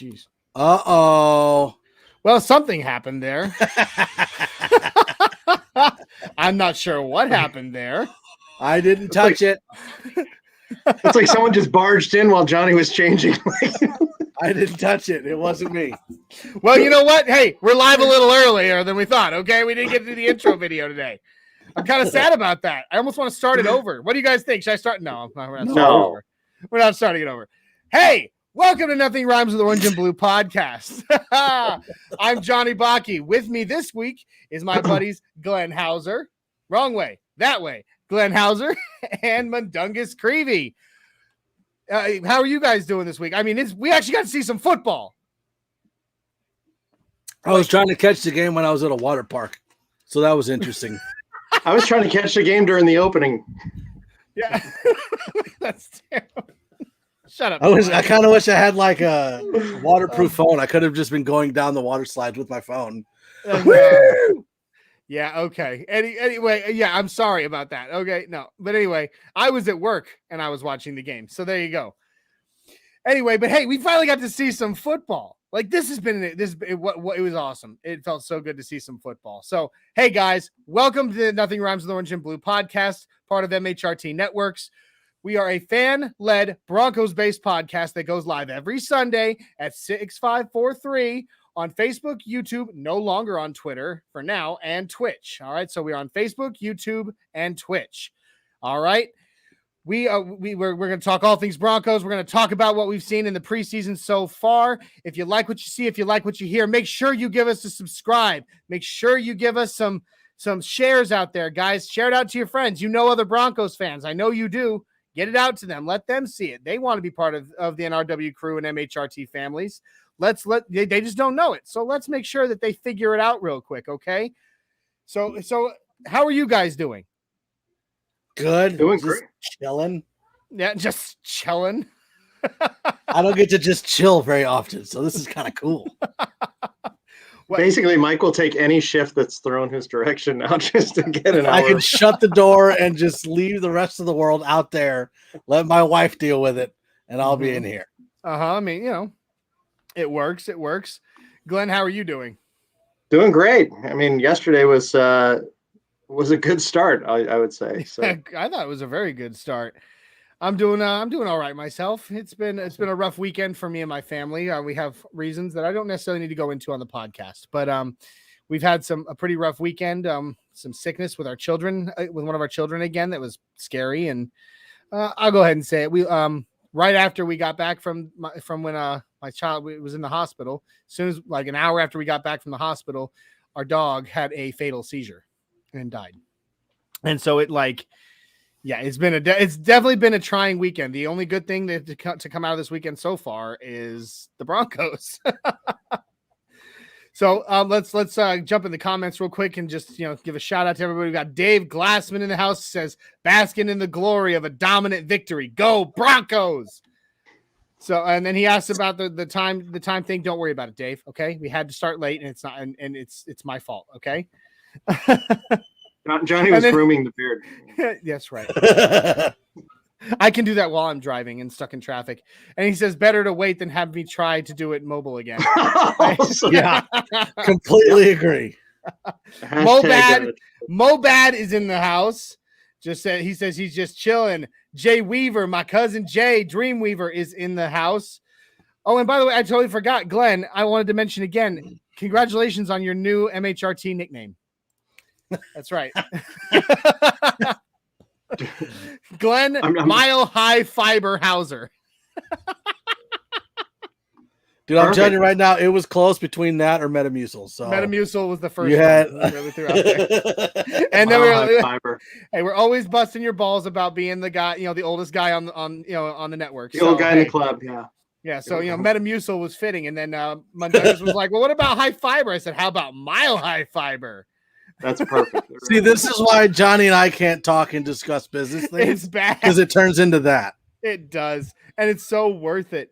jeez. Uh-oh. Well, something happened there. I'm not sure what happened there. I didn't touch it. It's like someone just barged in while Johnny was changing. I didn't touch it. It wasn't me. Well, you know what? Hey, we're live a little earlier than we thought, okay? We didn't get to the intro video today. I'm kind of sad about that. I almost want to start it over. What do you guys think? Should I start? No, we're not starting it over. We're not starting it over. Hey, welcome to Nothing Rhymes with Orange and Blue Podcast. I'm Johnny Baki. With me this week is my buddies Glenn Hauser. Wrong way. That way. Glenn Hauser and Mundungus Creevy. How are you guys doing this week? I mean, we actually got to see some football. I was trying to catch the game when I was at a water park, so that was interesting. I was trying to catch the game during the opening. Yeah. That's terrible. Shut up. I kind of wish I had like a waterproof phone. I could have just been going down the water slides with my phone. Yeah, okay. Anyway, yeah, I'm sorry about that. Okay, no. But anyway, I was at work and I was watching the game. So there you go. Anyway, but hey, we finally got to see some football. Like it was awesome. It felt so good to see some football. So, hey guys, welcome to the Nothing Rhymes with Orange and Blue podcast, part of MHRT Networks. We are a fan-led Broncos-based podcast that goes live every Sunday at 6:43 on Facebook, YouTube, no longer on Twitter for now, and Twitch. All right, so we're on Facebook, YouTube, and Twitch. All right, we're going to talk all things Broncos. We're going to talk about what we've seen in the preseason so far. If you like what you see, if you like what you hear, make sure you give us a subscribe. Make sure you give us some shares out there, guys. Share it out to your friends. You know other Broncos fans. I know you do. Get it out to them. Let them see it. They want to be part of the NRW crew and MHRT families. They just don't know it. So let's make sure that they figure it out real quick. Okay. So how are you guys doing? Good. Doing just great. Chilling. Yeah. Just chilling. I don't get to just chill very often. So this is kind of cool. Basically, Mike will take any shift that's thrown his direction now just to get an hour. I can shut the door and just leave the rest of the world out there. Let my wife deal with it. And I'll be in here. I mean, it works. It works. Glenn, how are you doing? Doing great. I mean, yesterday was a good start, I would say. So. I thought it was a very good start. I'm doing all right myself. It's been a rough weekend for me and my family. We have reasons that I don't necessarily need to go into on the podcast, but we've had a pretty rough weekend. Some sickness with our children, with one of our children again. That was scary, and I'll go ahead and say it. We right after we got back from when my child was in the hospital, as soon as like an hour after we got back from the hospital, our dog had a fatal seizure and died. And so it's definitely been a trying weekend. The only good thing to come out of this weekend so far is the Broncos. So let's jump in the comments real quick and just give a shout out to everybody. We got Dave Glassman in the house, says basking in the glory of a dominant victory. Go Broncos! So and then he asked about the time thing. Don't worry about it, Dave. Okay, we had to start late, and it's not, and it's my fault. Okay. Johnny was grooming the beard. That's right. I can do that while I'm driving and stuck in traffic. And he says, better to wait than have me try to do it mobile again. Yeah, completely agree. Mobad is in the house. He says he's just chilling. Jay Weaver, my cousin Jay Dreamweaver, is in the house. Oh, and by the way, I totally forgot, Glenn, I wanted to mention again, congratulations on your new MHRT nickname. That's right. Glenn Mile High Fiber Hauser. Dude, I'm telling you right now, it was close between that or Metamucil. So Metamucil was the first you had... one we really threw out there. And then we're always busting your balls about being the guy, the oldest guy on the network. The old guy in the club, yeah. Yeah, so Metamucil was fitting, and then Mundungus was like, "Well, what about high fiber?" I said, "How about Mile High Fiber?" That's perfect. See, this is why Johnny and I can't talk and discuss business things. It's bad because it turns into that. It does, and it's so worth it.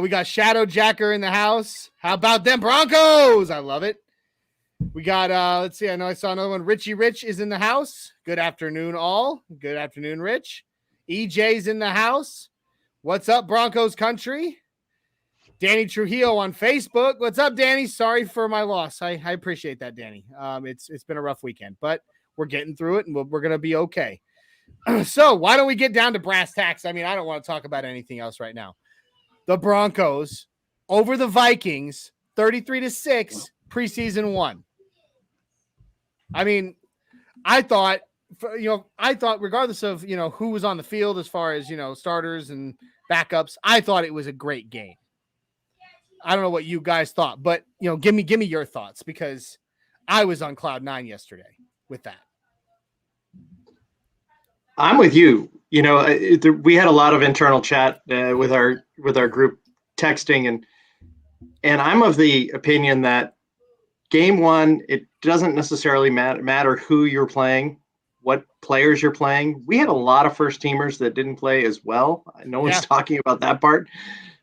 We got Shadow Jacker in the house. How about them Broncos? I love it. We got let's see. I know I saw another one. Richie Rich is in the house. Good afternoon, all. Good afternoon, Rich. EJ's in the house. What's up, Broncos country? Danny Trujillo on Facebook. What's up, Danny? Sorry for my loss. I appreciate that, Danny. It's been a rough weekend, but we're getting through it, and we're going to be okay. So why don't we get down to brass tacks? I mean, I don't want to talk about anything else right now. The Broncos over the Vikings, 33-6, preseason 1. I mean, I thought regardless of, who was on the field as far as, starters and backups, I thought it was a great game. I don't know what you guys thought, but, give me your thoughts, because I was on cloud 9 yesterday with that. I'm with you. We had a lot of internal chat with our group texting, and I'm of the opinion that game 1, it doesn't necessarily matter who you're playing, what players you're playing. We had a lot of first teamers that didn't play as well. No one's talking about that part.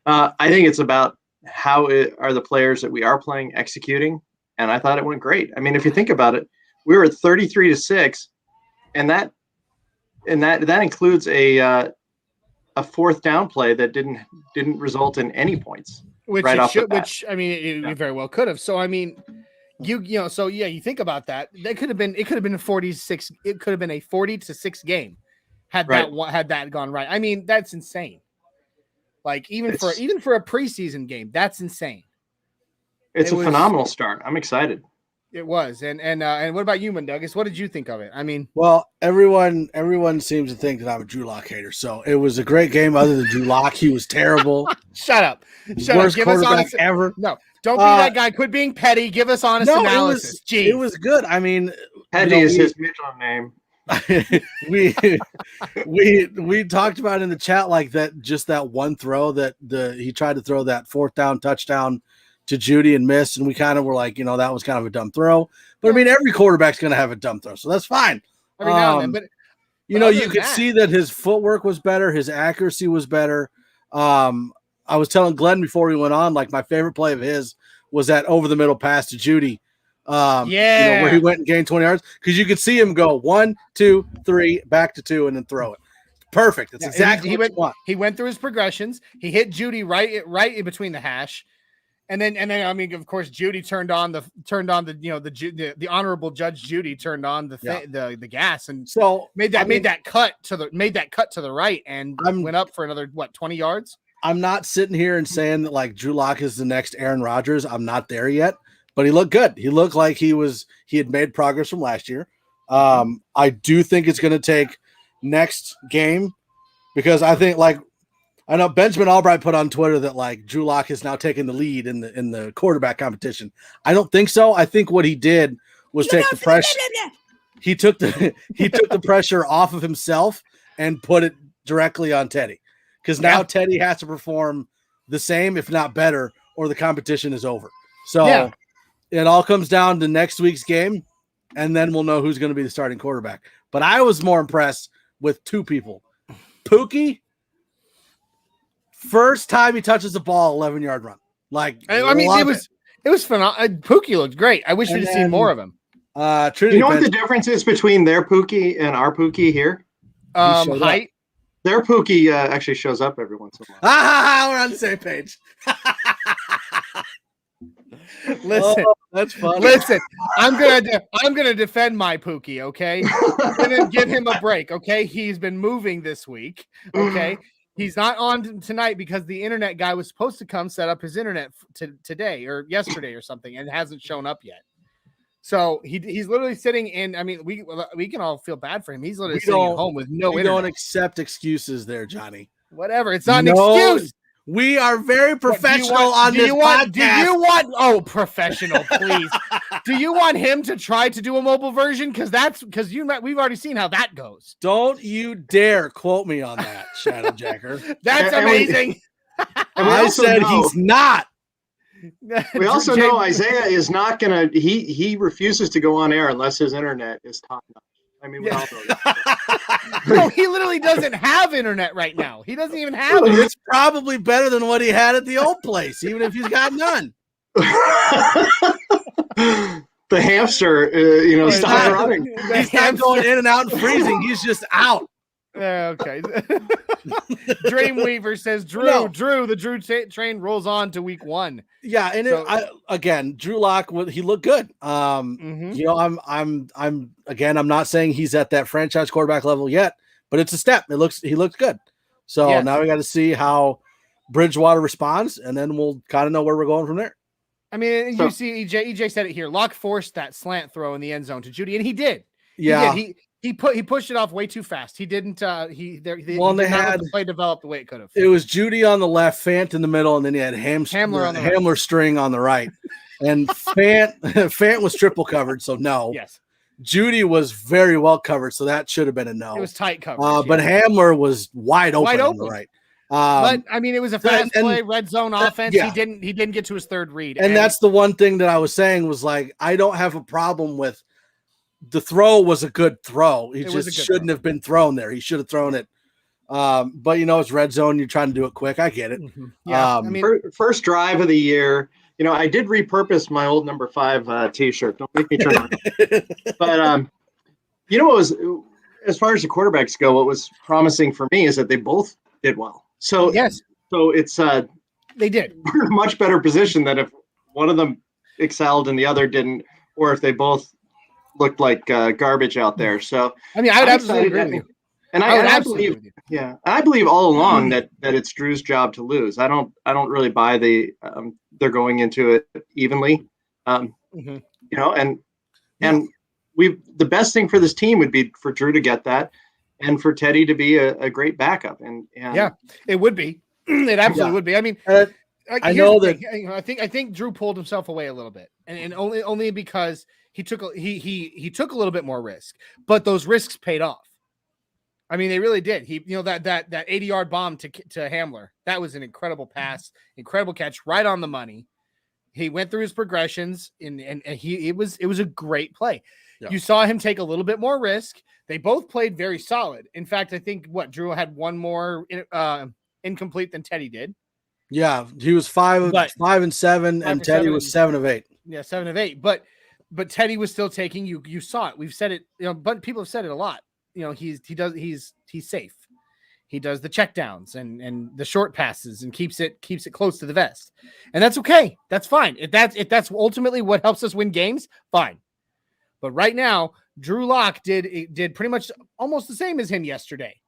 I think it's about how are the players that we are playing executing, and I thought it went great. I mean, if you think about it, we were at 33-6, and that includes a fourth down play that didn't result in any points. Which it very well could have. So I mean, you think about that. It could have been a 46. It could have been a 40-6 game had that gone right. I mean, that's insane. Like even for a preseason game, that's insane. It's a phenomenal start. I'm excited. It was. And what about you, Douglas? What did you think of it? I mean, well, everyone seems to think that I'm a Drew Lock hater. So it was a great game other than Drew Lock. He was terrible. Shut up. Worst quarterback ever. No, don't be that guy. Quit being petty. Give us honest analysis. It was good. I mean, petty is his middle name. we talked about in the chat like that, just that one throw that he tried to throw that 4th down touchdown to Judy and missed, and we kind of were like, that was kind of a dumb throw. But I mean, every quarterback's going to have a dumb throw, so that's fine. Every now and then, but you could see that his footwork was better, his accuracy was better. I was telling Glenn before we went on, like my favorite play of his was that over the middle pass to Judy. Where he went and gained 20 yards, because you could see him go 1, 2, 3, back to 2, and then throw it. Perfect. That's exactly what you want. He went through his progressions. He hit Judy right in between the hash. And then I mean, of course, Judy turned on the honorable Judge Judy turned on the gas, and so made that cut to the right and went up for another 20 yards. I'm not sitting here and saying that like Drew Lock is the next Aaron Rodgers. I'm not there yet, but he looked good. He looked like he had made progress from last year. I do think it's going to take next game, because I think I know Benjamin Albright put on Twitter that like Drew Lock has now taken the lead in the quarterback competition. I don't think so. I think what he did was take the pressure. He took the pressure off of himself and put it directly on Teddy, because now Teddy has to perform the same, if not better, or the competition is over. So it all comes down to next week's game, and then we'll know who's going to be the starting quarterback. But I was more impressed with 2 people. Pookie. First time he touches the ball, 11-yard run. It was phenomenal. Pookie looked great. I wish we'd seen more of him. You know what the difference is between their Pookie and our Pookie here? Height. Their Pookie actually shows up every once in a while. We're on the same page. Listen, that's funny. Listen, I'm gonna defend my Pookie. Okay, I'm gonna give him a break. Okay, he's been moving this week. Okay. He's not on tonight because the internet guy was supposed to come set up his internet today or yesterday or something, and hasn't shown up yet. So he's literally sitting in. I mean, we can all feel bad for him. He's literally sitting at home with no internet. Don't accept excuses there, Johnny. Whatever. It's not an excuse. We are very professional on this podcast. Do you want professional, please? Do you want him to try to do a mobile version? Because we've already seen how that goes. Don't you dare quote me on that, Shadowjacker. That's amazing. I said he's not. We also know Isaiah is not gonna. He refuses to go on air unless his internet is top notch. I mean, we all know that. No, he literally doesn't have internet right now. He doesn't even have it. It's probably better than what he had at the old place, even if he's got none. The hamster, stopped running. He's not going in and out and freezing. He's just out. Okay. Dreamweaver says, Drew, the train rolls on to week 1. Yeah, and again, Drew Lock, he looked good. You know, I'm not saying he's at that franchise quarterback level yet, but it's a step. He looks good. So now we got to see how Bridgewater responds, and then we'll kind of know where we're going from there. I mean, you see, EJ said it here. Lock forced that slant throw in the end zone to Judy, and he did. Yeah, he pushed it off way too fast. He didn't. They had the play develop the way it could have. It was Judy on the left, Fant in the middle, and then he had Hamler on the Hamler string on the right, and Fant was triple covered. So no. Yes. Judy was very well covered, so that should have been a no. It was tight coverage. But Hamler was wide open on the right. But I mean, it was a fast play, red zone offense. Yeah. He didn't get to his third read. And that's the one thing that I was saying was like, I don't have a problem with the throw was a good throw. He just shouldn't have been thrown there. He should have thrown it. But you know, it's red zone. You're trying to do it quick. I get it. Mm-hmm. Yeah. I mean, first drive of the year. You know, I did repurpose my old number 5 T-shirt. Don't make me turn on. But you know, as far as the quarterbacks go, what was promising for me is that they both did well. So yes, so it's they did. We're in a much better position than if one of them excelled and the other didn't, or if they both looked like garbage out there. So I mean, I would absolutely agree with you. And I believe, I believe all along that it's Drew's job to lose. I don't really buy they're going into it evenly. You know, and the best thing for this team would be for Drew to get that, and for Teddy to be a great backup. And yeah, it would be. It absolutely would be. I mean, I know that I think Drew pulled himself away a little bit, and only because he took he took a little bit more risk, but those risks paid off. I mean, they really did. He, you know, that 80-yard bomb to Hamler, that was an incredible pass, incredible catch, right on the money. He went through his progressions, and it was a great play. Yeah. You saw him take a little bit more risk. They both played very solid. In fact, I think Drew had one more incomplete than Teddy did. Yeah, he was 5 and 7, and Teddy was 7 of 8. Yeah, 7 of 8. But Teddy was still taking. You saw it. We've said it. You know, but people have said it a lot. You know, he's safe. He does the checkdowns and the short passes and keeps it close to the vest. And that's okay. That's fine. If that's ultimately what helps us win games, fine. But right now, Drew Lock did pretty much almost the same as him yesterday.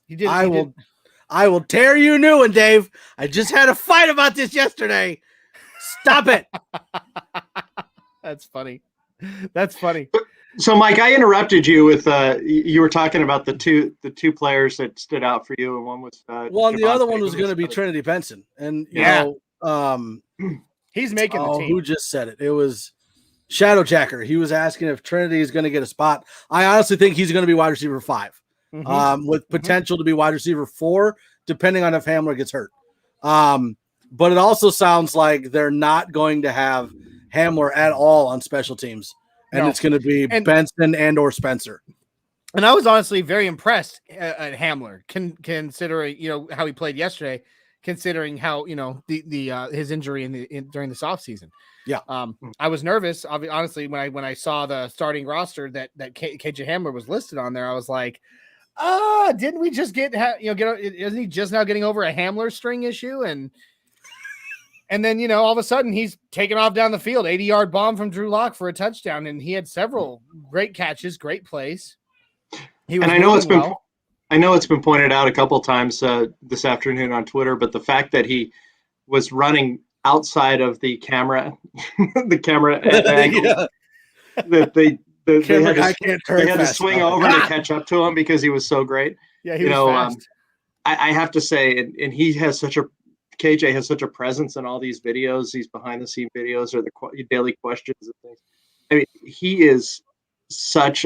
He did. I will tear you a new one, Dave. I just had a fight about this yesterday. Stop it. That's funny. That's funny. So, Mike, I interrupted you with you were talking about the two players that stood out for you, and one was the other one was going to be Trinity Benson, and you know, he's making the team. Who just said it? It was Shadow Jacker. He was asking if Trinity is going to get a spot. I honestly think he's going to be wide receiver 5, with potential to be wide receiver 4, depending on if Hamler gets hurt. But it also sounds like they're not going to have Hamler at all on special teams. And it's going to be Benson and or Spencer. And I was honestly very impressed at Hamler, considering, you know, how he played yesterday, considering how, you know, the his injury during this offseason. Yeah. I was nervous, honestly, when I saw the starting roster that KJ Hamler was listed on there. I was like, didn't we just isn't he just now getting over a Hamler string issue? And then, you know, all of a sudden he's taking off down the field, 80-yard bomb from Drew Lock for a touchdown. And he had several great catches, great plays. I know it's been pointed out a couple times this afternoon on Twitter, but the fact that he was running outside of the camera, angle, that they had to swing over to catch up to him because he was so great. Yeah, he was fast. I have to say, and he has KJ has such a presence in all these videos, these behind the scene videos or the daily questions and things. I mean, he is such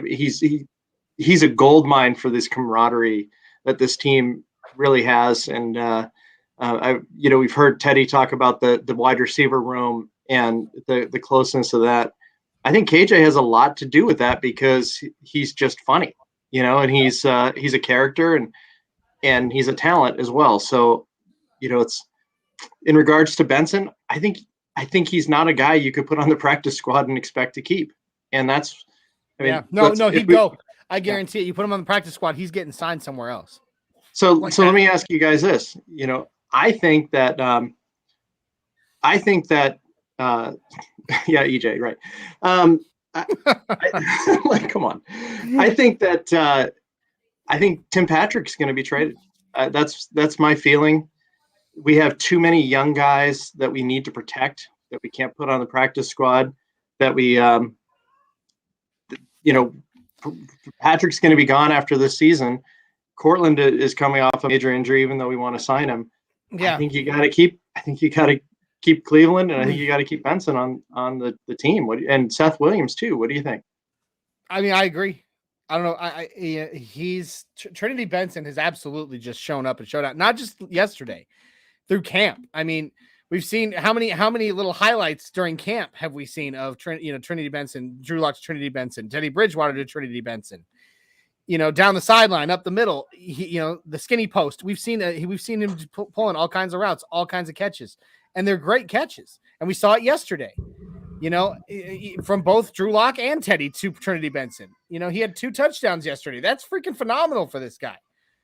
he's a gold mine for this camaraderie that this team really has. And, we've heard Teddy talk about the wide receiver room and the closeness of that. I think KJ has a lot to do with that because he's just funny, you know, and he's a character and he's a talent as well. So, you know, it's in regards to Benson, I think he's not a guy you could put on the practice squad and expect to keep. And that's, he'd go. I guarantee it. You put him on the practice squad, he's getting signed somewhere else. So Like let that. me ask you guys this. I think that yeah, EJ, right. Like, come on. I think Tim Patrick's going to be traded. That's my feeling. We have too many young guys that we need to protect, that we can't put on the practice squad, that we, Patrick's going to be gone after this season. Cortland is coming off a major injury, even though we want to sign him. Yeah. I think you got to keep Cleveland, and I think you got to keep Benson on the team. And Seth Williams too. What do you think? I mean, I agree. I don't know. He's Trinity Benson has absolutely just shown up and showed out. Not just yesterday, through camp. I mean, we've seen how many little highlights during camp have we seen of Trinity Benson, Drew Lock's Trinity Benson, Teddy Bridgewater to Trinity Benson. Down the sideline, up the middle, the skinny post. We've seen him pulling all kinds of routes, all kinds of catches, and they're great catches. And we saw it yesterday. From both Drew Lock and Teddy to Trinity Benson. He had 2 touchdowns yesterday. That's freaking phenomenal for this guy.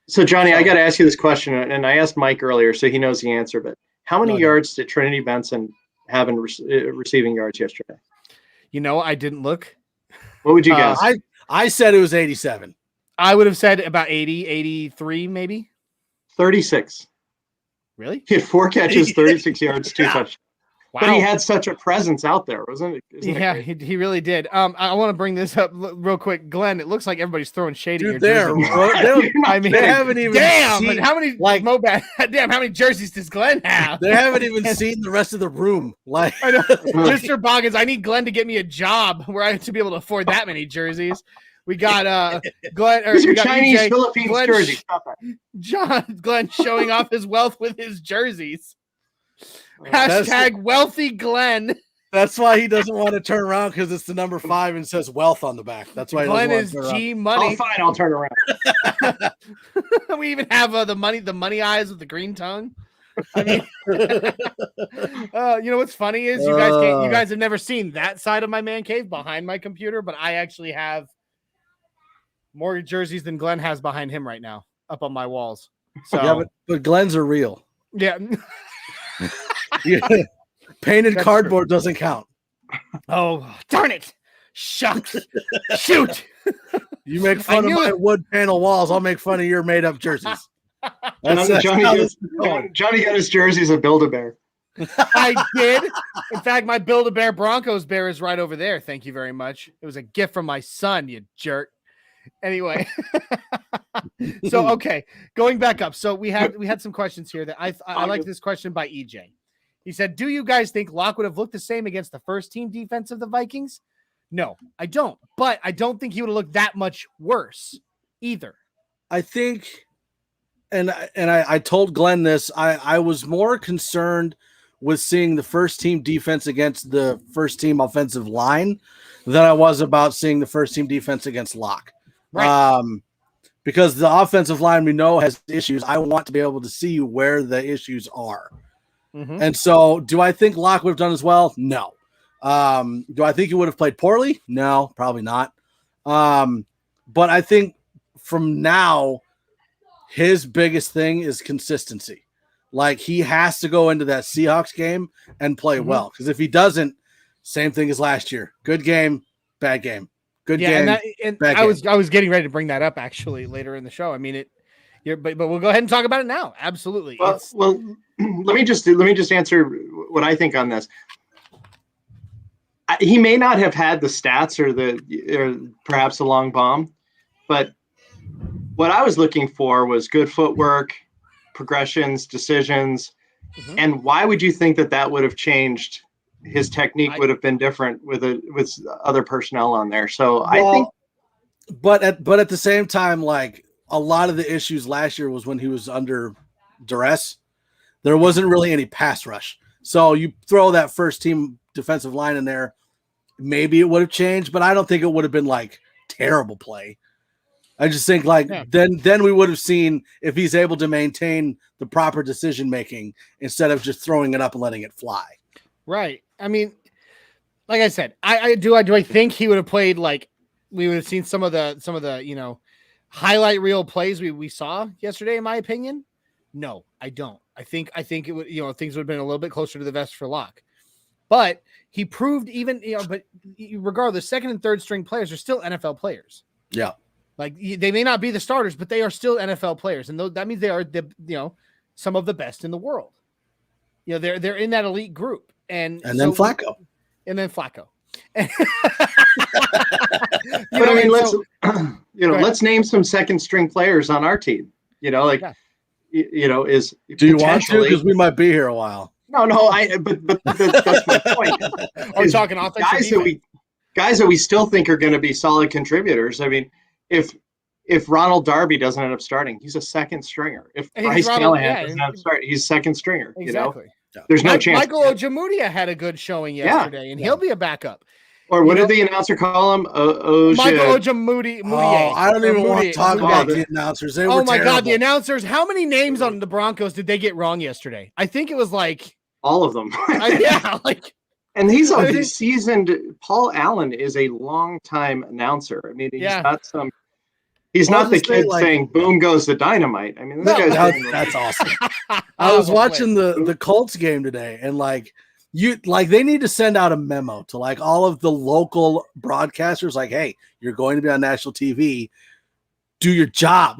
So, Johnny, I got to ask you this question, and I asked Mike earlier, so he knows the answer. But how many yards did Trinity Benson have in receiving yards yesterday? I didn't look. What would you guess? I said it was 87. I would have said about 80, 83, maybe. 36. Really? He had 4 catches, 36 yards, 2 touchdowns. Wow. But he had such a presence out there, wasn't it? Yeah, he really did. I want to bring this up real quick. Glenn, it looks like everybody's throwing shade at your jersey. They haven't even seen, how many how many jerseys does Glenn have? They haven't even seen the rest of the room. Like, I know. Mr. Boggins, I need Glenn to get me a job where I have to be able to afford that many jerseys. We got Glenn, or we got Chinese EJ, Philippines Glenn, jersey. Stop that. Glenn showing off his wealth with his jerseys. Hashtag wealthy Glenn. That's why he doesn't want to turn around, because it's the number 5 and says wealth on the back. That's why Glenn is G Money. Oh, fine, I'll turn around. We even have the money eyes with the green tongue. I mean, what's funny is you guys have never seen that side of my man cave behind my computer, but I actually have more jerseys than Glenn has behind him right now up on my walls. So yeah, but Glenn's are real. Yeah. Painted cardboard doesn't count. Oh, darn it. Shucks. Shoot. You make fun of my wood panel walls, I'll make fun of your made up jerseys. Johnny got his jerseys a Build-A-Bear. I did. In fact, my Build-A-Bear Broncos bear is right over there. Thank you very much. It was a gift from my son, you jerk. Anyway. So, okay, going back up. So we had some questions here that I like this question by EJ. He said, do you guys think Locke would have looked the same against the first team defense of the Vikings? No, I don't. But I don't think he would have looked that much worse either. I think, and I told Glenn this, I was more concerned with seeing the first team defense against the first team offensive line than I was about seeing the first team defense against Locke. Right. Because the offensive line we know has issues. I want to be able to see where the issues are. Mm-hmm. And so, do I think Locke would have done as well? No. Do I think he would have played poorly? No, probably not. But I think from now, his biggest thing is consistency. Like, he has to go into that Seahawks game and play well. Because if he doesn't, same thing as last year. Good game, bad game. Good game. And I was getting ready to bring that up actually later in the show. I mean, but we'll go ahead and talk about it now. Absolutely. Well, let me just answer what I think on this. He may not have had the stats or perhaps a long bomb, but what I was looking for was good footwork, progressions, decisions, and why would you think that would have changed? His technique would have been different with other personnel on there. So I think, but at the same time, like, a lot of the issues last year was when he was under duress. There wasn't really any pass rush. So you throw that first team defensive line in there, maybe it would have changed, but I don't think it would have been like terrible play. I just think then we would have seen if he's able to maintain the proper decision making instead of just throwing it up and letting it fly. Right. I mean, like I said, I think he would have played like we would have seen some of the highlight reel plays we saw yesterday, in my opinion. No, I don't. I think it would, things would have been a little bit closer to the vest for Locke. But he proved but regardless, second and third string players are still NFL players. Yeah. Like they may not be the starters, but they are still NFL players. And that means they are some of the best in the world. They're in that elite group. And then Flacco. And then Flacco. But I mean, let's name some second string players on our team. Do you want to? Because we might be here a while. No, but that's my point. Are we talking offensive guys that we still think are going to be solid contributors? I mean, if Ronald Darby doesn't end up starting, he's a second stringer. If Bryce Callahan doesn't end up starting, he's second stringer. Exactly. There's no chance. Michael Ojemudia had a good showing yesterday, and he'll be a backup. Or what did the announcer call him? Michael Ojemudia. I don't even want to talk about the announcers. They were my terrible. God, the announcers. How many names on the Broncos did they get wrong yesterday? I think it was like all of them. And he's a seasoned. Paul Allen is a long-time announcer. I mean, he's not some. He's not the kid saying "boom goes the dynamite." I mean, that's awesome. I was watching the Colts game today, and they need to send out a memo to all of the local broadcasters, hey, you're going to be on national TV. Do your job.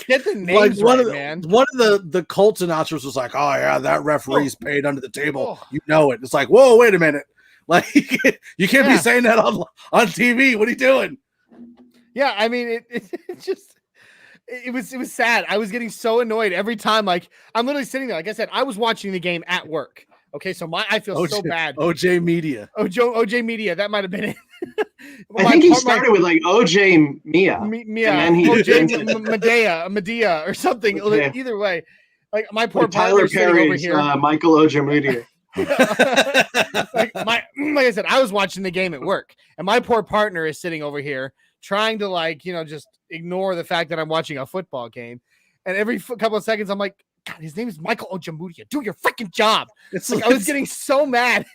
Get the names right, man. One of the Colts announcers was like, "Oh yeah, that referee's paid under the table." You know it. It's like, whoa, wait a minute. You can't be saying that on TV. What are you doing? Yeah, I mean, it was sad. I was getting so annoyed every time. I'm literally sitting there. Like I said, I was watching the game at work. Okay, so I feel so bad. OJ Media. OJ Media. That might have been it. I think he started with OJ Mia. And then he OJ Medea or something. Yeah. Either way, my poor Tyler Perry's Michael Ojemudia. like I said, I was watching the game at work, and my poor partner is sitting over here trying to just ignore the fact that I'm watching a football game. And every couple of seconds, I'm like, God, his name is Michael Ojemudia. Do your freaking job. I was getting so mad.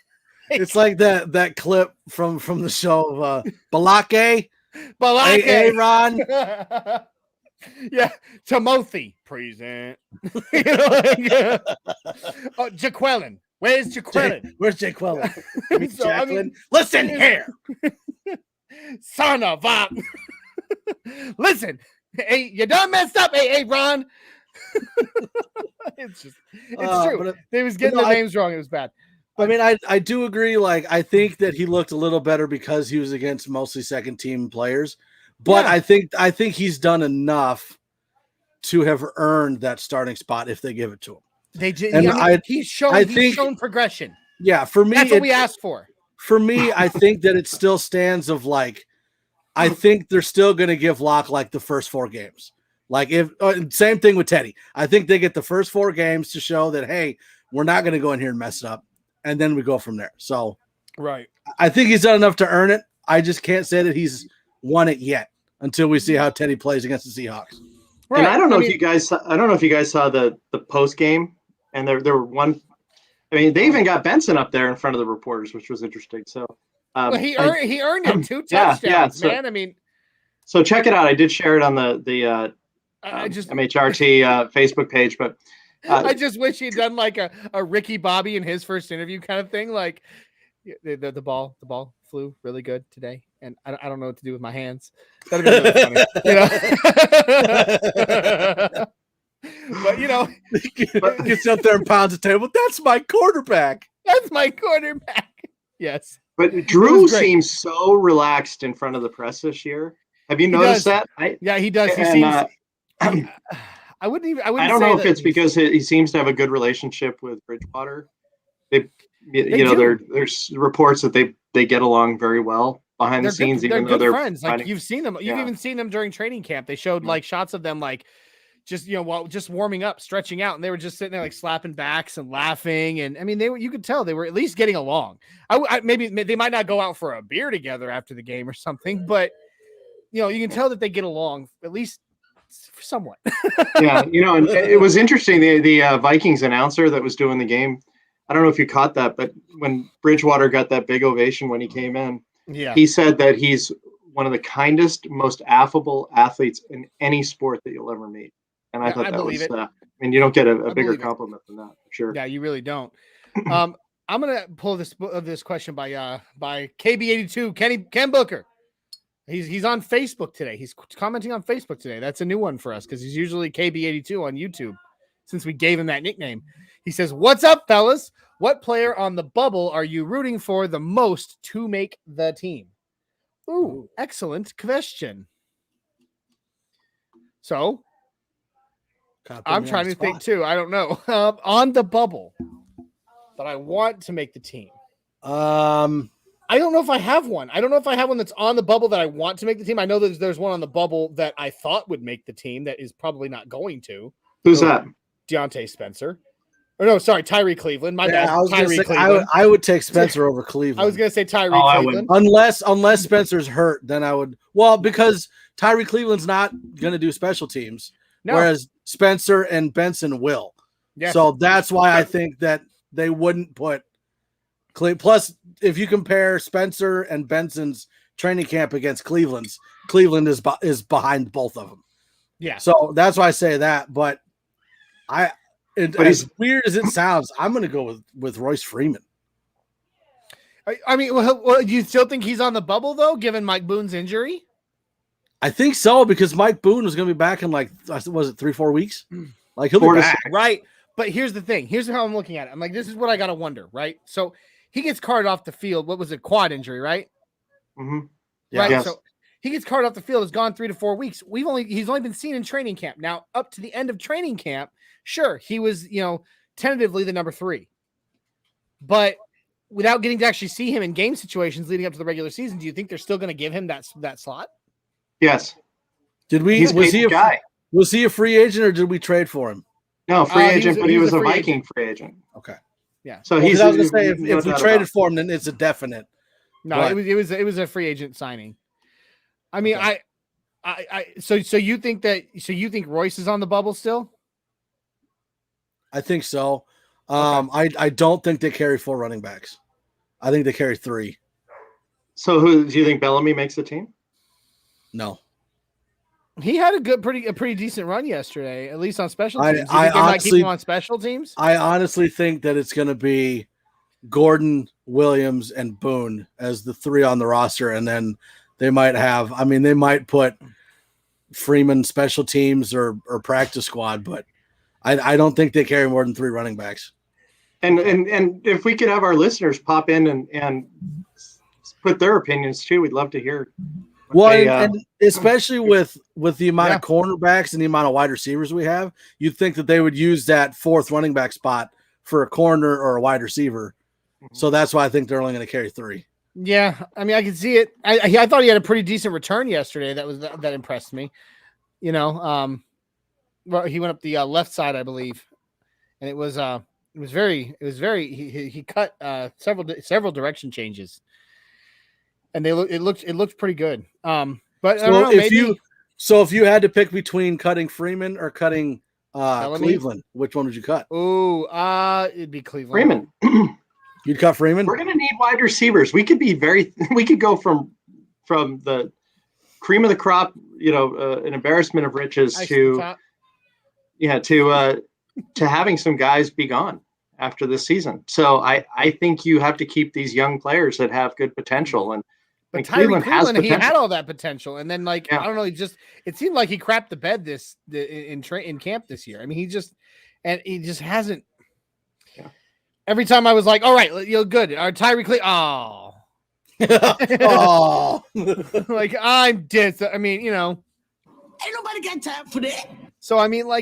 It's like that clip from the show of Balake. Hey, Ron. Yeah, Timothy present. Jaquelin. Where's Jaquelin? Where's Jaquelin? Jacqueline. Listen here. Son of a. Listen. Hey, you done messed up. Hey, Ron. It's true. They was getting the names wrong. It was bad. I mean, I do agree. I think that he looked a little better because he was against mostly second team players. But I think he's done enough to have earned that starting spot if they give it to him. They did. And he's shown progression. Yeah, for me, that's what we asked for. For me, I think that it still stands of I think they're still going to give Locke the first 4 games. Same thing with Teddy. I think they get the first 4 games to show that, hey, we're not going to go in here and mess it up. And then we go from there. So right. I think he's done enough to earn it. I just can't say that he's won it yet until we see how Teddy plays against the Seahawks. Right. And I don't know if you guys saw the post game, and there were one. I mean, they even got Benson up there in front of the reporters, which was interesting. So he earned it 2 touchdowns, man. I mean, so check it out. I did share it on the MHRT Facebook page, but I just wish he'd done a Ricky Bobby in his first interview kind of thing. The ball flew really good today, and I don't know what to do with my hands. That'd be really funny, But gets up there and pounds the table. That's my quarterback. Yes. But Drew seems so relaxed in front of the press this year. Have you noticed that? He does. He seems. I don't know if it's because he seems to have a good relationship with Bridgewater. There's reports that they get along very well behind the scenes, even though they're friends. You've seen them. You've even seen them during training camp. They showed shots of them just warming up, stretching out, and they were just sitting there slapping backs and laughing. And I mean, you could tell they were at least getting along. Maybe they might not go out for a beer together after the game or something, but you can tell that they get along at least somewhat. Yeah, and it was interesting. The Vikings announcer that was doing the game, I don't know if you caught that, but when Bridgewater got that big ovation when he came in, he said that he's one of the kindest, most affable athletes in any sport that you'll ever meet. And I thought that was, I mean, you don't get a bigger compliment than that, for sure. Yeah, you really don't. I'm gonna pull this question by KB82 Ken Booker. He's on Facebook today. He's commenting on Facebook today. That's a new one for us because he's usually KB82 on YouTube since we gave him that nickname. He says, "What's up, fellas? What player on the bubble are you rooting for the most to make the team?" Ooh, excellent question. So I'm trying to think too. I don't know. On the bubble that I want to make the team. I don't know if I have one. I don't know if I have one that's on the bubble that I want to make the team. I know there's one on the bubble that I thought would make the team that is probably not going to. Who's that? Deontay Spencer. Or no, sorry, Tyree Cleveland. My bad. I would take Spencer over Cleveland. I was going to say Tyree Cleveland. Unless Spencer's hurt, then I would. Well, because Tyree Cleveland's not going to do special teams, whereas Spencer and Benson will. Yes. So that's why I think that they wouldn't put Plus, if you compare Spencer and Benson's training camp against Cleveland's, Cleveland is behind both of them. Yeah. So that's why I say that. But as weird as it sounds, I'm going to go with Royce Freeman. I mean, well, do you still think he's on the bubble though, given Mike Boone's injury? I think so, because Mike Boone was going to be back in was it 3-4 weeks? Like he'll be back, right? But here's the thing. Here's how I'm looking at it. I'm like, this is what I got to wonder, right? So he gets carted off the field. What was it? Quad injury, right? Mm-hmm. Yeah. Right. Yes. So he gets carted off the field. Has gone 3 to 4 weeks. He's only been seen in training camp. Now, up to the end of training camp, sure, he was, tentatively the number 3. But without getting to actually see him in game situations leading up to the regular season, do you think they're still going to give him that slot? Yes. Was he a free agent or did we trade for him? No, free agent, but he was a Viking free agent. Okay. Yeah. So I was going to say if we traded for him, then it's a definite. No, but it was a free agent signing. I mean, okay. So you think Royce is on the bubble still? I think so. Okay. I don't think they carry 4 running backs. I think they carry 3. So who do you think Bellamy makes the team? No. He had a pretty decent run yesterday, at least on special teams. I might keep him on special teams? I honestly think that it's going to be Gordon, Williams, and Boone as the 3 on the roster, and then they might put Freeman special teams or practice squad, but I don't think they carry more than 3 running backs. And if we could have our listeners pop in and put their opinions too, we'd love to hear. Well, and especially with the amount of cornerbacks and the amount of wide receivers we have, you'd think that they would use that 4th running back spot for a corner or a wide receiver. So that's why I think they're only going to carry 3. Yeah, I mean, I can see it. I thought he had a pretty decent return yesterday. That impressed me. Well, he went up the left side, I believe, and it was very. He cut several direction changes. And it looked pretty good. But I don't know, if you had to pick between cutting Freeman or cutting Cleveland, which one would you cut? Ooh, it'd be Cleveland. Freeman. You'd cut Freeman? We're gonna need wide receivers. We could go from the cream of the crop, an embarrassment of riches to having some guys be gone after this season. So I think you have to keep these young players that have good potential. But Tyree Cleveland, he had all that potential, and then I don't know, it seemed like he crapped the bed in camp this year. I mean, he just hasn't. Yeah. Every time I was like, all right, good. Our Tyree Cleveland, like I'm dead. I mean, ain't nobody got time for that. So I mean, it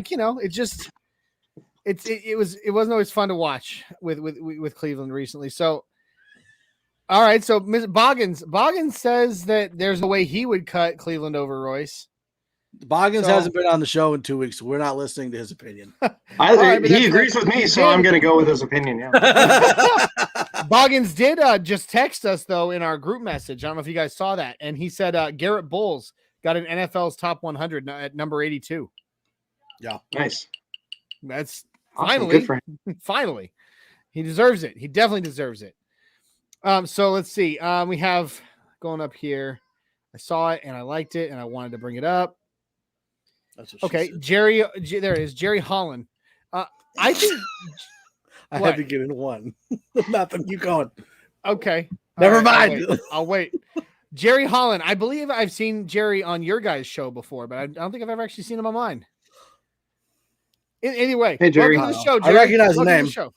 wasn't always fun to watch with Cleveland recently. So. All right, so Ms. Boggins says that there's a way he would cut Cleveland over Royce. Boggins hasn't been on the show in 2 weeks, so we're not listening to his opinion. He agrees with me, so I'm going to go with his opinion. Yeah. Boggins did just text us though in our group message. I don't know if you guys saw that, and he said Garrett Bowles got an NFL's top 100 at number 82. Yeah, nice. That's awesome. Finally, good for him. Finally, he deserves it. He definitely deserves it. So let's see. We have going up here. I saw it and I liked it and I wanted to bring it up. That's what she Okay, said. there it is, Jerry Holland. I think I what? had to get in one. Nothing. You going? Okay, Never all right, mind. I'll wait. Jerry Holland. I believe I've seen Jerry on your guys' show before, but I don't think I've ever actually seen him on mine. Anyway, Hey, Jerry. welcome to the show, I Jerry. recognize the Welcome to name. the show.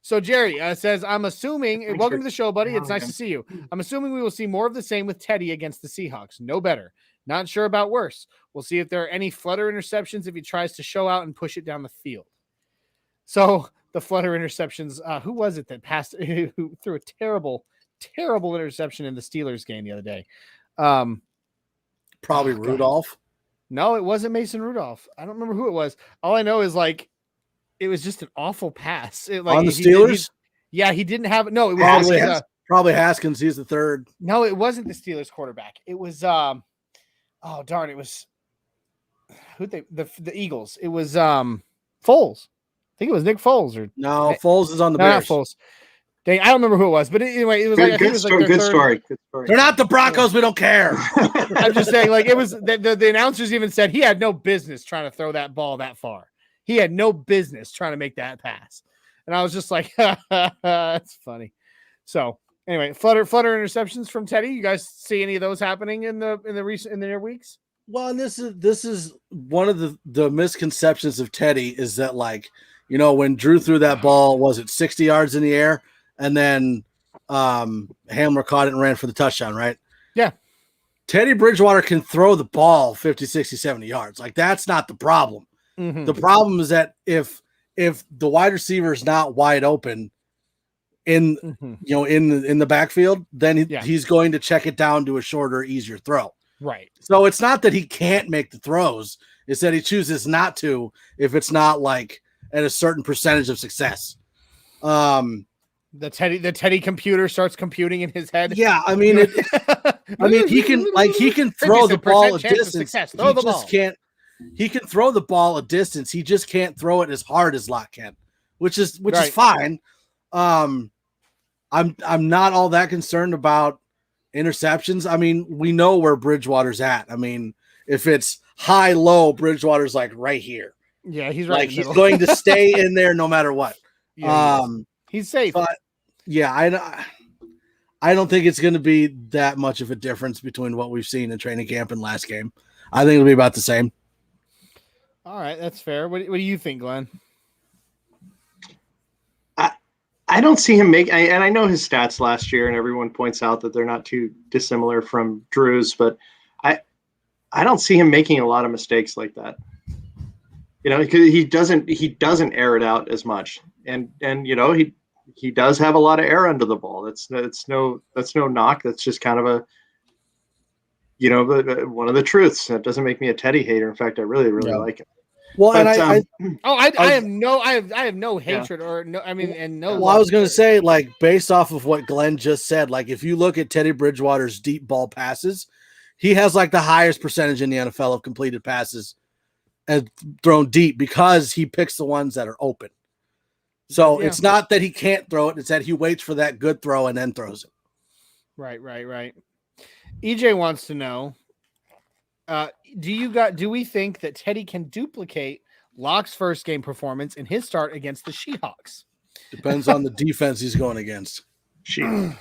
So Jerry says, I'm assuming, Thanks welcome for- to the show, buddy. It's Oh, nice okay. to see you. I'm assuming we will see more of the same with Teddy against the Seahawks. No better. Not sure about worse. We'll see if there are any flutter interceptions if he tries to show out and push it down the field. So the flutter interceptions, who was it that passed, who threw a terrible interception in the Steelers game the other day? Probably God. Rudolph. No, it wasn't Mason Rudolph. I don't remember who it was. All I know is it was just an awful pass. On the Steelers? He didn't have no. It was Probably Haskins. He's the third. no. It wasn't the Steelers quarterback. It was oh darn. It was the Eagles. It was Foles. I think it was Nick Foles or No, Foles is on the no, not Bears. Foles. I don't remember who it was, but anyway, it was like I think it was like their Good third- story. Good story. They're not the Broncos. We don't care. I'm just saying, like it was the announcers even said he had no business trying to throw that ball that far. He had no business trying to make that pass. And I was just like, that's funny. So anyway, flutter interceptions from Teddy. You guys see any of those happening in the near weeks? Well, and this is one of the misconceptions of Teddy is that, like, you know, when Drew threw that ball, was it 60 yards in the air? And then Hamler caught it and ran for the touchdown, right? Yeah. Teddy Bridgewater can throw the ball 50, 60, 70 yards. Like, that's not the problem. Mm-hmm. The problem is that if the wide receiver is not wide open in the backfield, then he's going to check it down to a shorter, easier throw. Right. So it's not that he can't make the throws; it's that he chooses not to if it's not like at a certain percentage of success. The Teddy computer starts computing in his head. Yeah, I mean, he can throw the ball a distance. Throw the ball. He can throw the ball a distance. He just can't throw it as hard as Locke can, which is fine. I'm not all that concerned about interceptions. I mean, we know where Bridgewater's at. I mean, if it's high, low, Bridgewater's like right here. Yeah, he's right. Like he's going to stay in there no matter what. Yeah, he's safe. But yeah, I don't think it's going to be that much of a difference between what we've seen in training camp and last game. I think it'll be about the same. All right, that's fair. What do you think, Glenn? I don't see him and I know his stats last year, and everyone points out that they're not too dissimilar from Drew's, but I don't see him making a lot of mistakes like that. You know, because he doesn't air it out as much, and you know he does have a lot of air under the ball. That's no knock. That's just kind of a one of the truths. That doesn't make me a Teddy hater. In fact, I really like him. Well, But, I have no hatred or no. I mean, and no. Well, I was going to say, like, based off of what Glenn just said, like, if you look at Teddy Bridgewater's deep ball passes, he has like the highest percentage in the NFL of completed passes and thrown deep because he picks the ones that are open. So it's not that he can't throw it; it's that he waits for that good throw and then throws it. Right. EJ wants to know. Do we think that Teddy can duplicate Locke's first game performance in his start against the Seahawks? Depends on the defense he's going against. I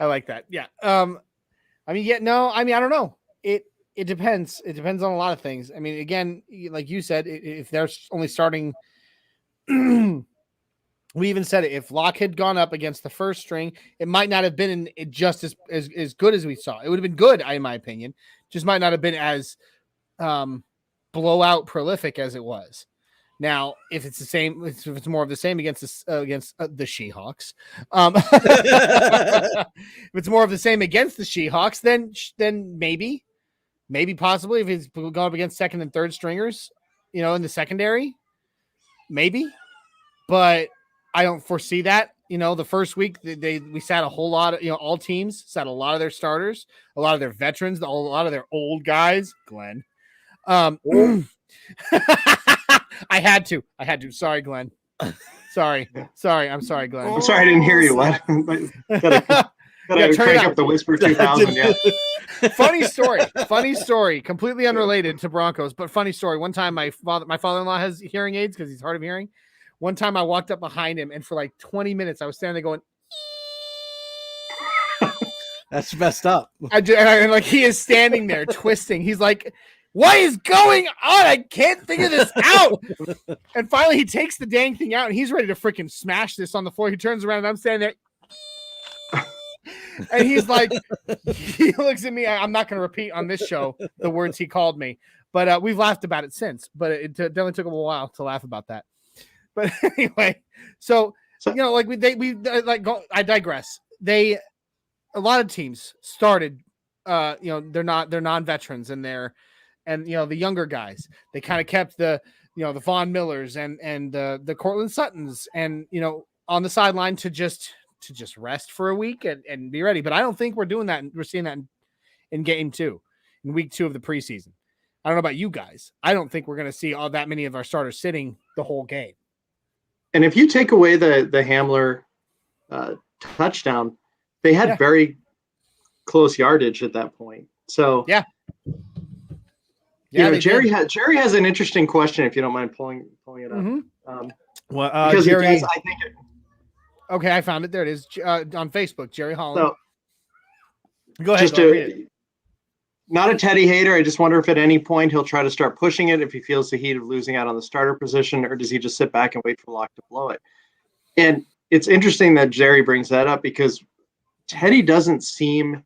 like that. Yeah. I don't know. It depends. It depends on a lot of things. I mean, again, like you said, if they're only starting, we even said it. If Locke had gone up against the first string, it might not have been just as good as we saw. It would have been good, in my opinion. Just might not have been as blowout prolific as it was. Now, if it's the same, if it's more of the same against the Seahawks, if it's more of the same against the Seahawks, then maybe possibly if he's going up against second and third stringers, in the secondary, maybe. But I don't foresee that. The first week we sat a whole lot of, all teams sat a lot of their starters, a lot of their veterans, a lot of their old guys, Glenn. I had to. Sorry, Glenn. Sorry. I'm sorry, Glenn. I'm sorry I didn't hear you. What? Gotta turn crank it up the Whisper 2000. Yeah. Funny story, completely unrelated to Broncos, but funny story. One time my father-in-law has hearing aids because he's hard of hearing. One time I walked up behind him and for like 20 minutes I was standing there going, That's messed up. and like he is standing there twisting. He's like, what is going on? I can't figure this out. And finally he takes the dang thing out and he's ready to freaking smash this on the floor. He turns around and I'm standing there. And he's like, he looks at me. I'm not going to repeat on this show the words he called me, but we've laughed about it since. But it definitely took him a while to laugh about that. But anyway, so you know, like I digress. A lot of teams started, you know, they're non-veterans and you know, the younger guys. They kind of kept the Von Millers and the Cortland Suttons and, you know, on the sideline to just rest for a week and be ready. But I don't think we're doing that. We're seeing that in game 2, in week 2 of the preseason. I don't know about you guys. I don't think we're going to see all that many of our starters sitting the whole game. And if you take away the Hamler touchdown, they had very close yardage at that point. So yeah, you know, Jerry has an interesting question. If you don't mind pulling it up, mm-hmm. Because Jerry, it does, I think. Okay, I found it. There it is on Facebook. Jerry Holland. So, go ahead. Read it. Not a Teddy hater. I just wonder if at any point he'll try to start pushing it if he feels the heat of losing out on the starter position, or does he just sit back and wait for Locke to blow it? And it's interesting that Jerry brings that up because Teddy doesn't seem.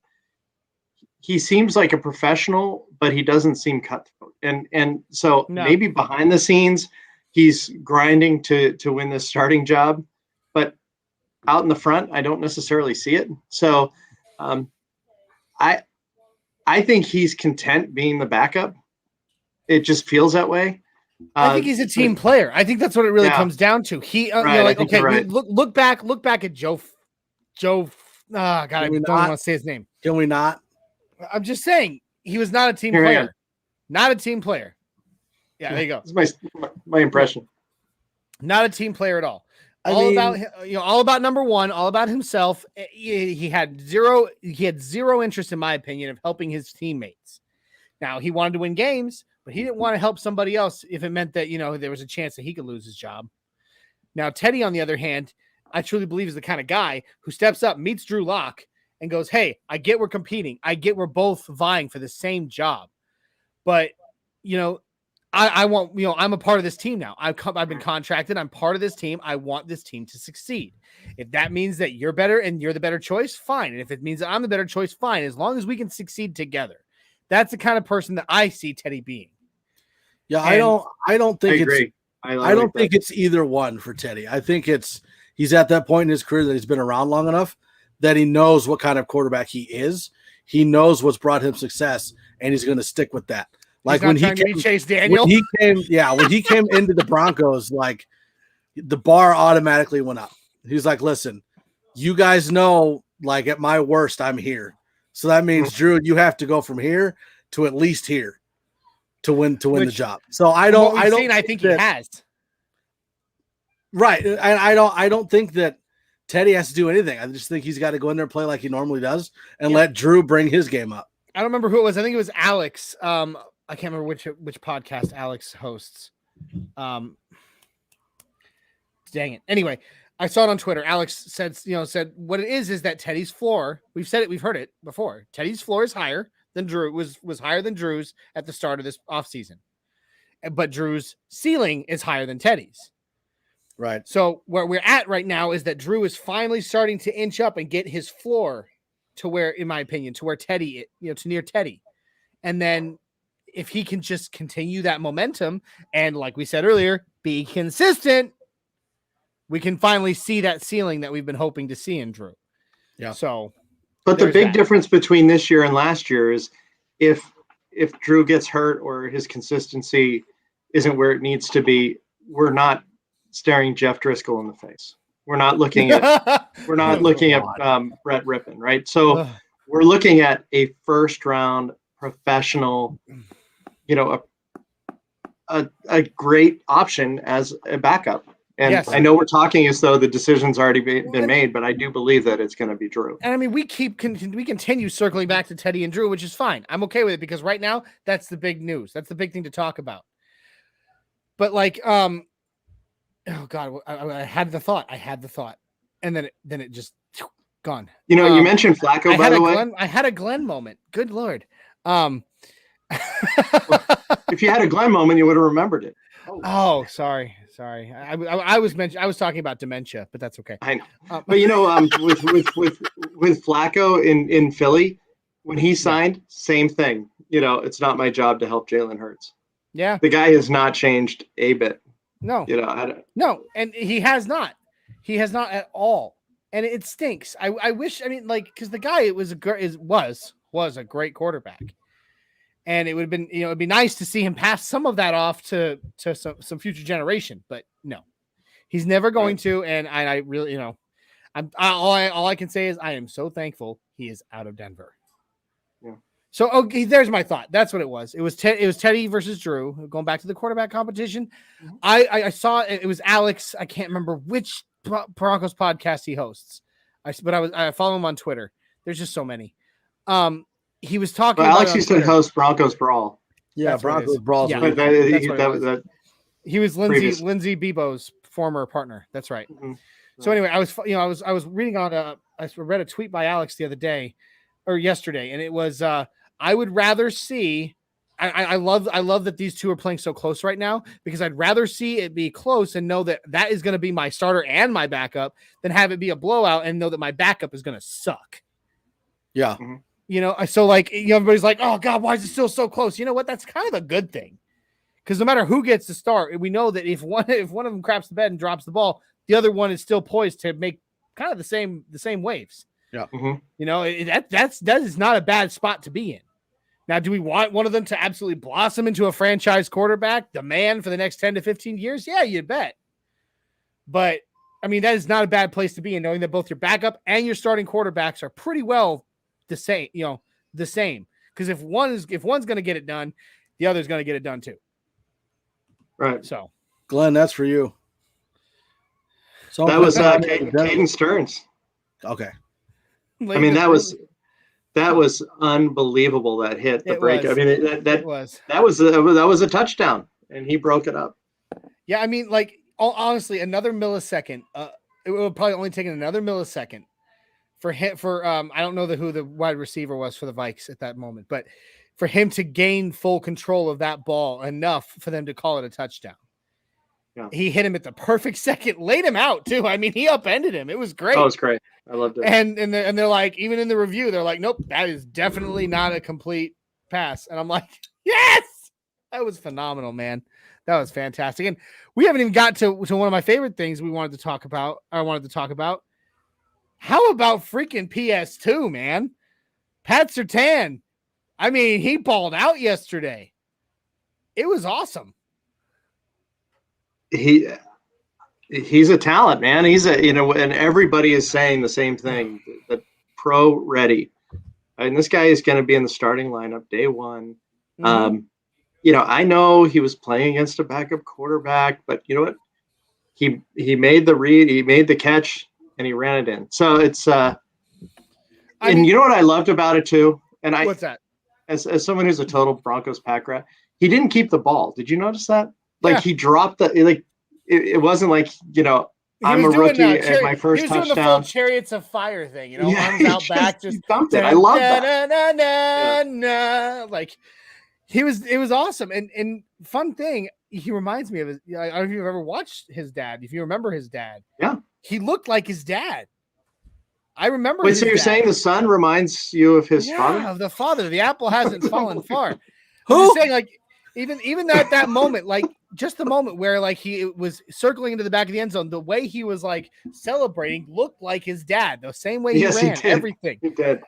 He seems like a professional, but he doesn't seem cutthroat. And so maybe behind the scenes, he's grinding to win this starting job, but out in the front, I don't necessarily see it. So I think he's content being the backup. It just feels that way. I think he's a team player. I think that's what it really comes down to. He, right, you know, like, okay, right. look back at Joe. God, I don't want to say his name. Can we not? I'm just saying he was not a team player. Not a team player. Yeah, there you go. That's my impression. Not a team player at all. All about number one, all about himself. He had zero interest, in my opinion, of helping his teammates. Now he wanted to win games, but he didn't want to help somebody else if it meant that, you know, there was a chance that he could lose his job. Now, Teddy, on the other hand, I truly believe is the kind of guy who steps up, meets Drew Lock, and goes, hey, I get we're competing. I get we're both vying for the same job. But, you know, I want, you know, I'm a part of this team now. I've been contracted. I'm part of this team. I want this team to succeed. If that means that you're better and you're the better choice, fine. And if it means that I'm the better choice, fine. As long as we can succeed together. That's the kind of person that I see Teddy being. Yeah, I don't think agree. I don't think it's either one for Teddy. I think he's at that point in his career that he's been around long enough that he knows what kind of quarterback he is. He knows what's brought him success, and he's going to stick with that. Like when he came, Chase Daniel. When he came into the Broncos, like the bar automatically went up. He's like, listen, you guys know, like at my worst, I'm here. So that means, Drew, you have to go from here to at least here to win the job. So I think he has. Right. And I don't think that Teddy has to do anything. I just think he's got to go in there and play like he normally does and let Drew bring his game up. I don't remember who it was. I think it was Alex. I can't remember which podcast Alex hosts. Dang it. Anyway, I saw it on Twitter. Alex said what it is that Teddy's floor, we've said it, we've heard it before. Teddy's floor is higher than Drew, was higher than Drew's at the start of this offseason. But Drew's ceiling is higher than Teddy's. Right. So where we're at right now is that Drew is finally starting to inch up and get his floor to where, in my opinion, to where Teddy, to near Teddy. And then if he can just continue that momentum and, like we said earlier, be consistent, we can finally see that ceiling that we've been hoping to see in Drew. Yeah. So, but the big difference between this year and last year is if Drew gets hurt or his consistency isn't where it needs to be, we're not staring Jeff Driscoll in the face. We're not looking at Brett Rippon, right? So we're looking at a first round professional, a great option as a backup. And Yes. I know we're talking as though the decision's already been made, but I do believe that it's going to be Drew. And I mean, we continue circling back to Teddy and Drew, which is fine. I'm okay with it because right now that's the big news. That's the big thing to talk about. But like, oh God, I had the thought, and then it just gone. You know, you mentioned Flacco, by the way. I had a Glenn moment. Good Lord. If you had a Glenn moment, you would have remembered it. Oh, sorry. I was talking about dementia, but that's okay. I know. But you know, with Flacco in Philly, when he signed, same thing. You know, it's not my job to help Jalen Hurts. Yeah. The guy has not changed a bit. No. You know, no, and he has not. He has not at all. And it stinks. I wish, I mean, like, because the guy was a great quarterback. And it would have been, you know, it'd be nice to see him pass some of that off to some future generation, but no, he's never going to. And I really, you know, all I can say is I am so thankful he is out of Denver. Yeah. So okay, there's my thought. That's what it was. It was Teddy versus Drew. Going back to the quarterback competition, mm-hmm. I saw it was Alex. I can't remember which Broncos podcast he hosts. I follow him on Twitter. There's just so many. He was talking. Well, Alex used to host Broncos Brawl. Yeah, that's Broncos Brawl. Yeah, he was Lindsay Bebo's former partner. That's right. Mm-hmm. So anyway, I was reading on I read a tweet by Alex the other day or yesterday, and it was I would rather see. I love that these two are playing so close right now because I'd rather see it be close and know that is going to be my starter and my backup than have it be a blowout and know that my backup is going to suck. Yeah. Mm-hmm. You know, so like, you know, everybody's like, oh God, why is it still so close? You know what? That's kind of a good thing. Because no matter who gets the start, we know that if one of them craps the bed and drops the ball, the other one is still poised to make kind of the same waves. Yeah. Mm-hmm. You know, that is not a bad spot to be in. Now, do we want one of them to absolutely blossom into a franchise quarterback, the man for the next 10 to 15 years? Yeah, you bet. But I mean, that is not a bad place to be in, knowing that both your backup and your starting quarterbacks are pretty well the same, you know, the same. Because if one's going to get it done, the other's going to get it done too. Right. So, Glenn, that's for you. So that was Caden Stearns. Okay. I mean, that was unbelievable. That hit the break. I mean, that was a touchdown, and he broke it up. Yeah, I mean, like honestly, another millisecond. It would probably only taken another millisecond for him. I don't know who the wide receiver was for the Vikes at that moment, but for him to gain full control of that ball enough for them to call it a touchdown. Yeah. He hit him at the perfect second, laid him out too. I mean, he upended him. It was great. Oh, it was great. I loved it. And they're like, even in the review, they're like, nope, that is definitely not a complete pass. And I'm like, yes, that was phenomenal, man. That was fantastic. And we haven't even got to one of my favorite things I wanted to talk about. How about freaking PS2, man? Pat Surtain. I mean, he balled out yesterday. It was awesome. He's a talent, man. And everybody is saying the same thing, the pro ready. And this guy is going to be in the starting lineup day one. Mm-hmm. I know he was playing against a backup quarterback, but you know what? He made the read, he made the catch, and he ran it in. So it's you know what I loved about it too? And what's that? As someone who's a total Broncos pack rat, he didn't keep the ball. Did you notice that? Like he dropped it wasn't like, you know, I'm a rookie at my first touchdown. He was doing the full Chariots of Fire thing, you know, arms out back, just dumped it. I love that. Like it was awesome. And fun thing, he reminds me of I don't know if you've ever watched his dad. If you remember his dad, yeah, he looked like his dad. I remember. Wait, so you're saying the son reminds you of his father? Yeah, of the father. The apple hasn't fallen far. Who? I'm saying, like, even at that moment, like just the moment where like he was circling into the back of the end zone, the way he was like celebrating looked like his dad. The same way he ran, everything. He did.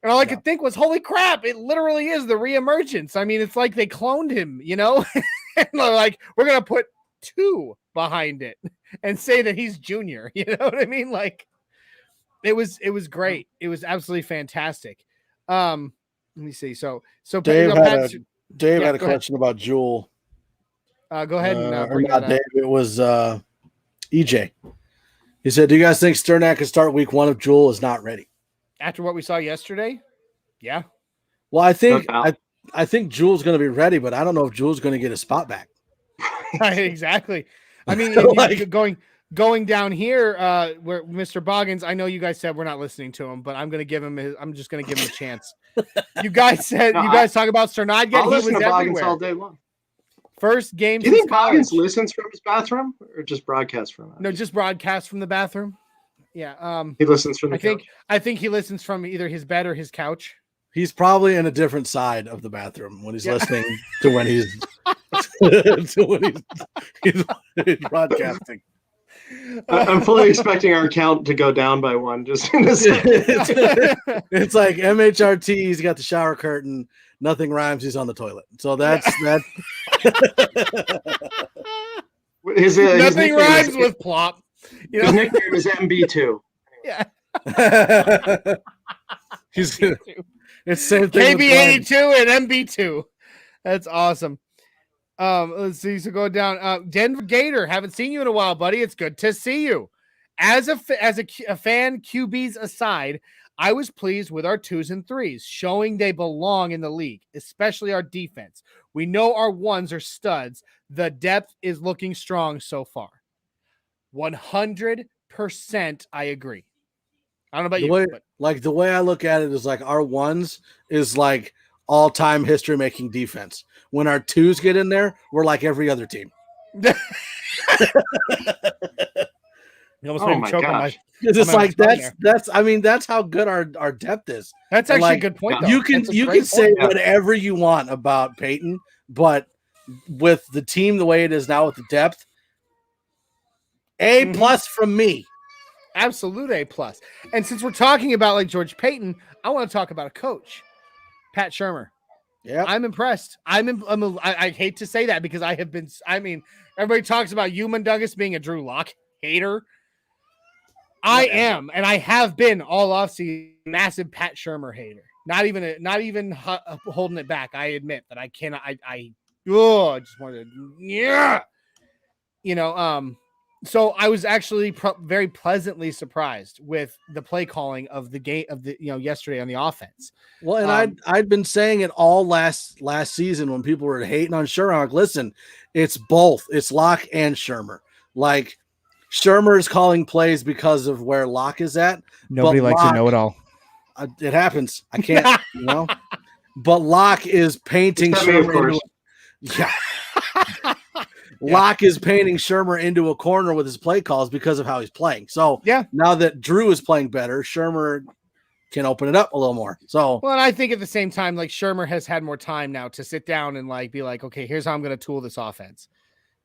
And all I could think was, holy crap, it literally is the reemergence. I mean, it's like they cloned him, you know? And they're like, we're going to put 2 behind it and say that he's junior. You know what I mean? Like, it was great. It was absolutely fantastic. Let me see. So Dave had a question about Jewel. Go ahead and not Dave. It was EJ. He said, "Do you guys think Sternak can start week 1 if Jewel is not ready?" After what we saw yesterday, yeah. Well, I think No doubt. I think Jewel's going to be ready, but I don't know if Jewel's going to get his spot back. Exactly. I mean, Like- going down here, where Mr. Boggins, I know you guys said we're not listening to him, but I'm just gonna give him a chance. You guys said No, you guys talk about Sternad. I'll He was listen to Boggins everywhere. all day long. First game. Do you think since college. Boggins listens from his bathroom or just broadcasts from it? No, just broadcast from the bathroom. Yeah. He listens from the couch. I think he listens from either his bed or his couch. He's probably in a different side of the bathroom when he's listening to when he's he's broadcasting. I'm fully expecting our count to go down by one. Just in a second. It's like MHRT. He's got the shower curtain. Nothing rhymes. He's on the toilet. So that's that. His Nothing nickname rhymes is, with plop. You his know? nickname is MB2. Yeah. He's it's same thing. with KB82 and MB2. That's awesome. Let's see. So go down. Denver Gator. Haven't seen you in a while, buddy. It's good to see you. As a fan, QBs aside, I was pleased with our 2s and 3s, showing they belong in the league, especially our defense. We know our 1s are studs. The depth is looking strong so far. 100% I agree. I don't know about you. The way I look at it is like our 1s is like all-time history-making defense. When our 2s get in there, we're like every other team. You almost made me choke on my. It's like that's how good our depth is. That's actually a good point. Though. You can say whatever you want about Peyton, but with the team the way it is now with the depth, A+ from me. Absolute A+. And since we're talking about like George Payton, I want to talk about a coach, Pat Shurmur. Yeah, I'm impressed. I hate to say that because I have been. I mean, everybody talks about you, Mundungus, being a Drew Lock hater. I am, and I have been all offseason massive Pat Shurmur hater. Not even holding it back. I admit that I cannot. I just wanted to, you know. So I was actually very pleasantly surprised with the play calling of the game yesterday on the offense. Well, and I'd been saying it all last season when people were hating on Shurmur. Listen, it's both. It's Locke and Shurmur. Like Shurmur is calling plays because of where Locke is at. Nobody likes to know it all. It happens. I can't, But Locke is painting Shurmur Locke is painting Shurmur into a corner with his play calls because of how he's playing. So now that Drew is playing better, Shurmur can open it up a little more. So and I think at the same time, like Shurmur has had more time now to sit down and like be like, okay, here's how I'm going to tool this offense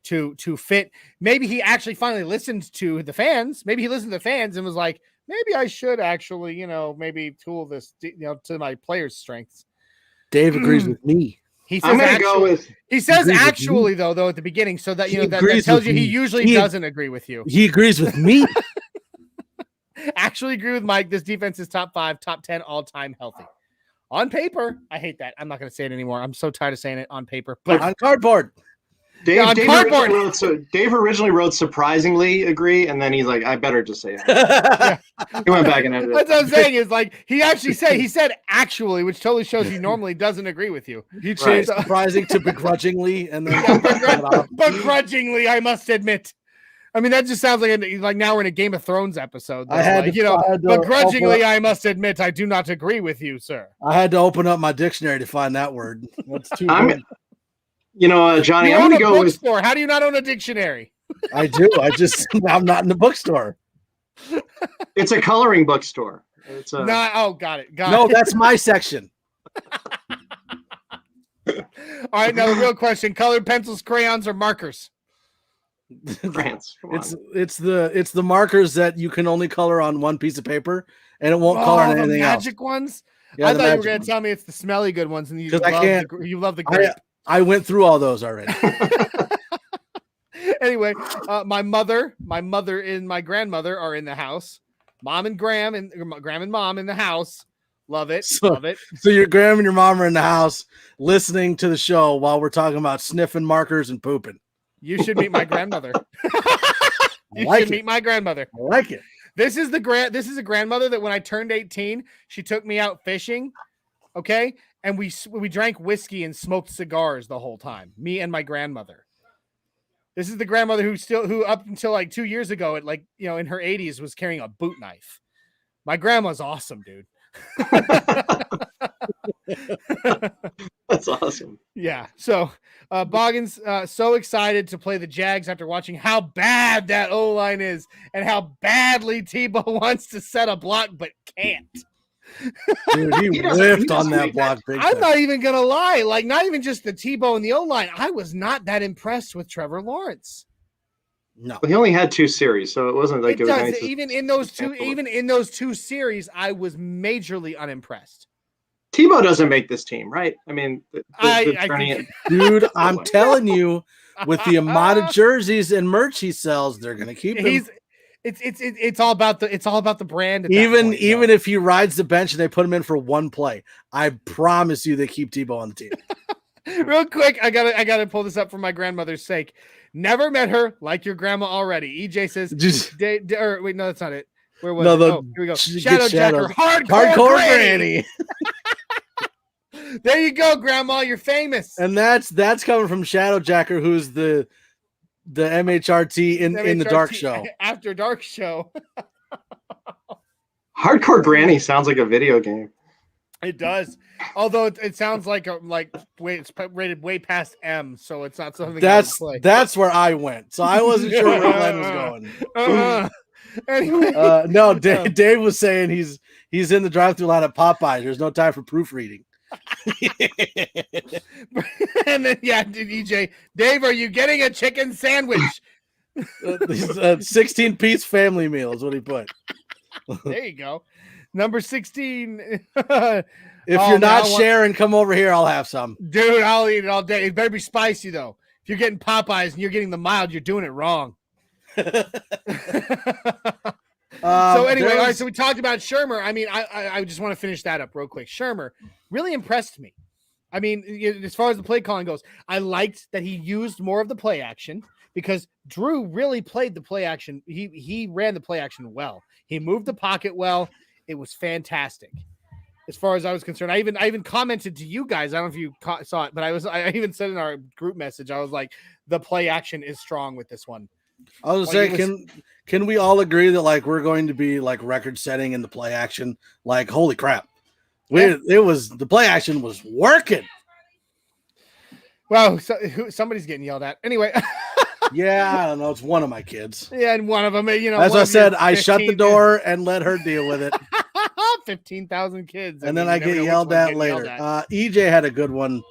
to fit. Maybe he actually finally listened to the fans. Maybe he listened to the fans and was like, maybe I should actually, maybe tool this, to my players' strengths. Dave agrees with me. He says he says actually though at the beginning, so that that tells you he usually doesn't agree with you. He agrees with me. Actually agree with Mike. This defense is top 5, top 10 all-time healthy. On paper, I hate that. I'm not going to say it anymore. I'm so tired of saying it on paper. But on cardboard. Dave originally wrote surprisingly agree, and then he's like, I better just say it. He went back and edited it. That's what I'm saying is like he said actually, which totally shows he normally doesn't agree with you. He changed surprising to begrudgingly, and then begrudgingly, I must admit. I mean, that just sounds like now we're in a Game of Thrones episode. Begrudgingly, I must admit, I do not agree with you, sir. I had to open up my dictionary to find that word. That's too good. Johnny, I'm going to go with. How do you not own a dictionary? I do. I'm not in the bookstore. It's a coloring bookstore. Got it. No, that's my section. All right, now the real question: colored pencils, crayons, or markers? Crayons. It's the markers that you can only color on one piece of paper, and it won't color on anything else. Magic ones. Yeah, I thought you were going to tell me it's the smelly good ones, and you love the grape. I went through all those already. Anyway, my mother and my grandmother are in the house. Mom and Graham and mom in the house. Love it. Love it. So your Graham and your mom are in the house listening to the show while we're talking about sniffing markers and pooping. You should meet my grandmother. You should meet my grandmother. I like it. This is a grandmother that when I turned 18, she took me out fishing. Okay. And we drank whiskey and smoked cigars the whole time. Me and my grandmother. This is the grandmother who up until like 2 years ago at in her 80s was carrying a boot knife. My grandma's awesome, dude. That's awesome. Yeah. So Boggins so excited to play the Jags after watching how bad that O-line is and how badly Tebow wants to set a block but can't. Dude, he whiffed on that block. I'm not even gonna lie. Like, not even just the Tebow and the O-line. I was not that impressed with Trevor Lawrence. No, he only had 2 series, so it wasn't like it was nice. Even in those two series, I was majorly unimpressed. Tebow doesn't make this team, right? I mean, dude, I'm telling you, with the amount of jerseys and merch he sells, they're gonna keep him. It's all about the brand. Even if he rides the bench and they put him in for one play, I promise you they keep Tebow on the team. Real quick, I gotta pull this up for my grandmother's sake. Never met her, like your grandma already. EJ says, wait, no, that's not it. Where was it? Here we go. Shadow Jacker, hardcore granny. There you go, Grandma. You're famous. And that's coming from Shadow Jacker, who's the MHRT in the dark show. After dark show. Hardcore Granny sounds like a video game. It does. Although it sounds like it's rated way past M, so it's not something that's where I went. So I wasn't sure where Glenn was going. Anyway. No, Dave was saying he's in the drive-thru line at Popeyes. There's no time for proofreading. And then EJ, Dave, are you getting a chicken sandwich? 16-piece family meal is what he put. There you go. Number 16. If you're not sharing, come over here. I'll have some. Dude, I'll eat it all day. It better be spicy, though. If you're getting Popeyes and you're getting the mild, you're doing it wrong. So anyway, all right, so we talked about Shermer. I mean, I just want to finish that up real quick. Shermer really impressed me. I mean, as far as the play calling goes, I liked that he used more of the play action because Drew really played the play action. He ran the play action well. He moved the pocket well. It was fantastic. As far as I was concerned, I even commented to you guys. I don't know if you saw it, but I even said in our group message, I was like, the play action is strong with this one. I was saying, can we all agree that like we're going to be like record setting in the play action? Like, holy crap. The play action was working. Well, somebody's getting yelled at. Anyway. Yeah, I don't know. It's one of my kids. Yeah, and one of them, as I said, I shut the door and let her deal with it. 15,000 kids. And then I get yelled at later. EJ had a good one.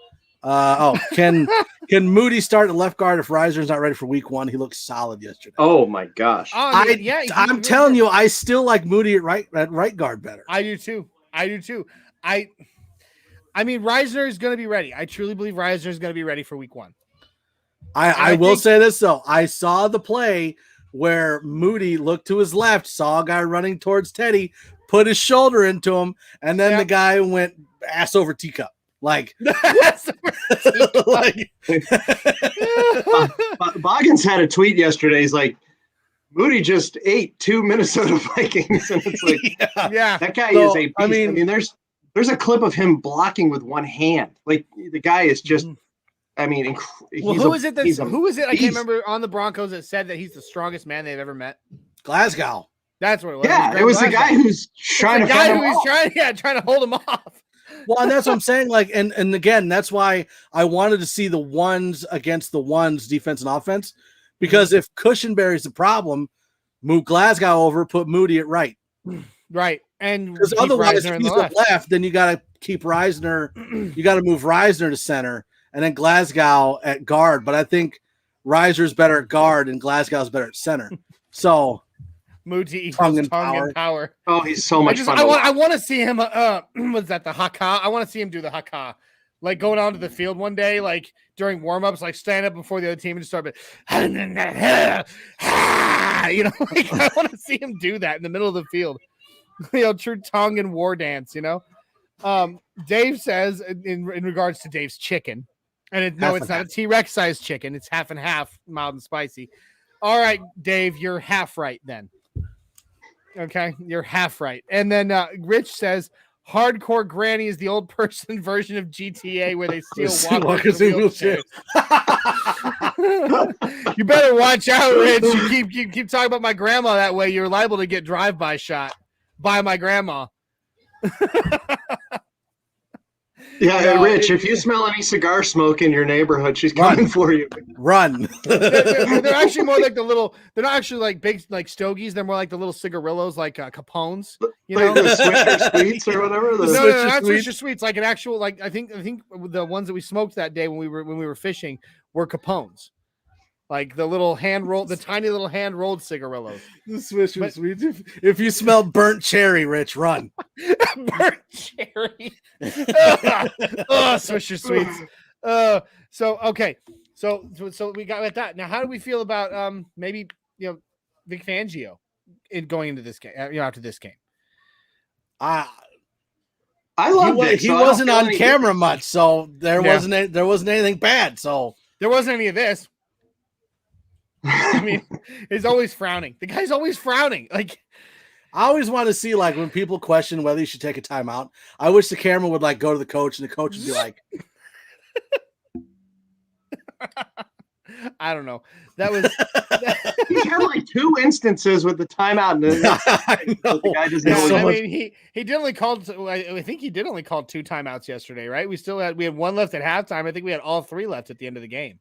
Can Moody start at left guard if Reiser's not ready for week 1? He looked solid yesterday. Oh my gosh. I'm telling you, I still like Moody at right guard better. I do too. I mean, Reisner is going to be ready. I truly believe Reisner is going to be ready for week 1. I will say this though. I saw the play where Moody looked to his left, saw a guy running towards Teddy, put his shoulder into him, and then the guy went ass over teacup. Like, Boggins had a tweet yesterday. He's like, Moody just ate 2 Minnesota Vikings, and it's like, that guy is a beast. I mean, there's a clip of him blocking with one hand. Like, the guy is just. I mean, who is it? I can't remember on the Broncos that said that he's the strongest man they've ever met. Glasgow. That's what it was. Yeah, it was the guy who's trying to hold him off. Well, and that's what I'm saying. Like, and again, that's why I wanted to see the ones against the ones defense and offense, because if Cushenberry's the problem, move Glasgow over, put Moody at right. Right. And because otherwise, if he's at left, then you got to keep Reisner. You got to move Reisner to center. And then Glasgow at guard, but I think Reiser's better at guard and Glasgow's better at center. So Moody tongue and power. Oh, he's so much fun. I want to see him. Was that the haka? I want to see him do the haka, like going onto the field one day, like during warmups, like stand up before the other team and just start. Like, I want to see him do that in the middle of the field. True tongue and war dance. Dave says in regards to Dave's chicken. And it's not a T-Rex sized chicken. It's half and half, mild and spicy. All right, Dave, you're half right then. Okay, you're half right. And then Rich says, Hardcore Granny is the old person version of GTA where they steal walkers and wheelchairs. You better watch out, Rich. You keep talking about my grandma that way. You're liable to get drive-by shot by my grandma. Yeah, Rich, if you smell any cigar smoke in your neighborhood, she's coming for you. Run. They're actually more like they're not actually like big like stogies. They're more like the little cigarillos, like Capones. You know, like the Swisher Sweets or whatever. No, not Swisher Sweets. Like an actual, like I think the ones that we smoked that day when we were fishing were Capones. Like the little the tiny little hand rolled cigarillos. The Swisher Sweets. If you smell burnt cherry, Rich, run. Burnt cherry. Swisher Sweets. So okay. So we got that. Now, how do we feel about maybe Vic Fangio going into this game? After this game. I love Vic. He wasn't on camera much, so there wasn't anything bad. So there wasn't any of this. I mean, he's always frowning. The guy's always frowning. Like, I always want to see, like, when people question whether you should take a timeout, I wish the camera would like go to the coach and the coach would be like, I don't know. That was he had like 2 instances with the timeout. And the guy doesn't know. I mean, he did only called. I think he did only call 2 timeouts yesterday, right? We had 1 left at halftime. I think we had all 3 left at the end of the game.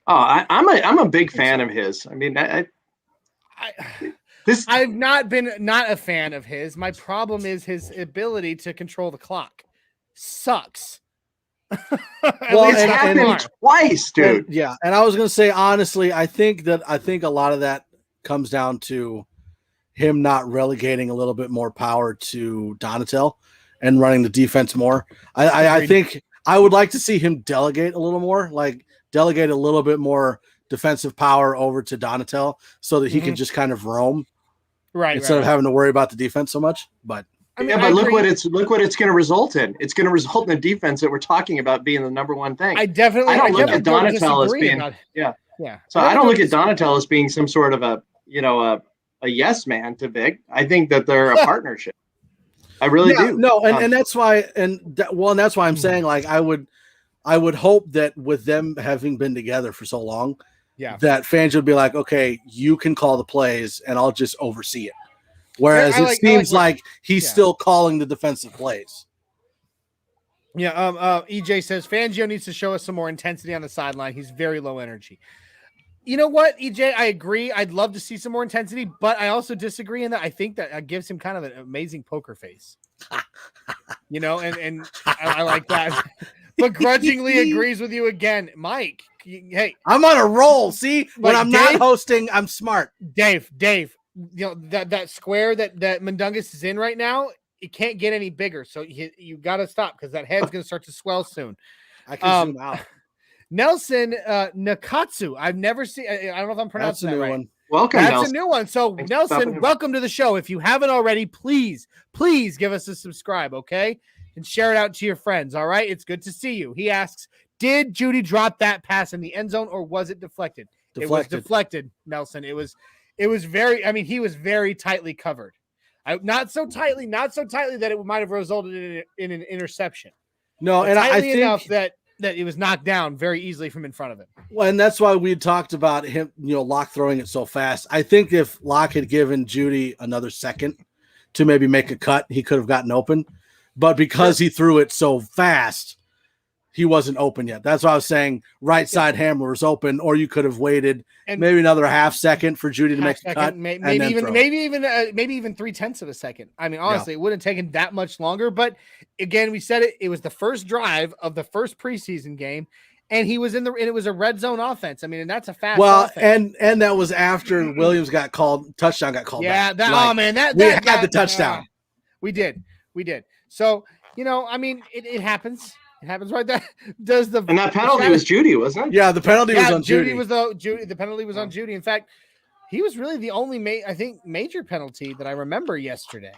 Oh, I'm a big fan of his. I mean, I've not been a fan of his. My problem is his ability to control the clock. Sucks. Well, it happened twice, dude. And I was gonna say honestly, I think a lot of that comes down to him not relegating a little bit more power to Donatel and running the defense more. I think I would like to see him delegate a little more, like delegate a little bit more defensive power over to Donatel so that he can just kind of roam, instead of having to worry about the defense so much. But look what it's going to result in. It's going to result in a defense that we're talking about being the number one thing. I don't look at Donatel as being So I don't look at Donatel as being some sort of a yes man to Vic. I think that they're a partnership. I really do. No, and that's why that's why I'm saying, like, I would hope that with them having been together for so long, that fans would be like, okay, you can call the plays and I'll just oversee it. Whereas it seems like he's still calling the defensive plays. EJ says Fangio needs to show us some more intensity on the sideline. He's very low energy. You know what, EJ? I agree. I'd love to see some more intensity, but I also disagree in that I think that gives him kind of an amazing poker face. And I like that. Begrudgingly agrees with you again, Mike. Hey, I'm on a roll. See, when I'm not hosting, I'm smart. Dave. That square that Mundungus is in right now, it can't get any bigger. So you got to stop because that head's going to start to swell soon. I can zoom out. Nelson Nakatsu. I've never seen. I don't know if I'm pronouncing that right. One. Welcome. That's Nelson. a new one. So Thanks Nelson, welcome to the show. If you haven't already, please give us a subscribe, okay? And share it out to your friends. All right. It's good to see you. He asks, did Judy drop that pass in the end zone or was it deflected? It was deflected, Nelson. It was very, he was very tightly covered. Not so tightly that it might have resulted in an interception. No, and I think enough that it was knocked down very easily from in front of him. Well, and that's why we talked about him, Locke throwing it so fast. I think if Locke had given Judy another second to maybe make a cut, he could have gotten open. But because he threw it so fast, he wasn't open yet. That's why I was saying right side hammer was open, or you could have waited maybe another half second for Judy to make a cut. Maybe even 3/10 of a second. I mean, honestly, it wouldn't have taken that much longer. But again, we said it was the first drive of the first preseason game, and he was and it was a red zone offense. I mean, and that's a fast offense. and that was after Williams touchdown got called. Yeah, back. We had the touchdown. We did. So, it happens. It happens right there. And that penalty was Judy, wasn't it? Yeah, the penalty was on Judy. The penalty was on Judy. In fact, he was really the only major penalty that I remember yesterday.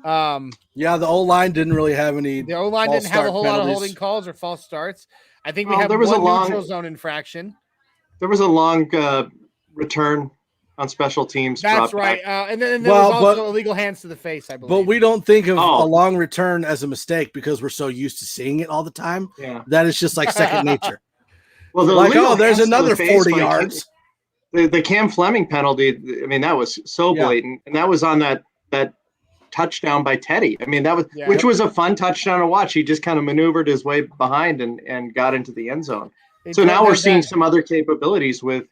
The O-line didn't really have any. The O-line didn't have a whole lot of holding calls or false starts. I think we had one neutral zone infraction. There was a long return on special teams. That's right. And then there Well, was also illegal hands to the face, I believe. But we don't think of Oh. a long return as a mistake because we're so used to seeing it all the time. Yeah. That is just like second nature. Well, the Like, illegal oh, there's hands to the another face 40 by yards. The Cam Fleming penalty. I mean, that was so Yeah. blatant, and that was on that touchdown by Teddy. I mean, that was Yeah. which was a fun touchdown to watch. He just kind of maneuvered his way behind and got into the end zone. So now we're seeing some other capabilities with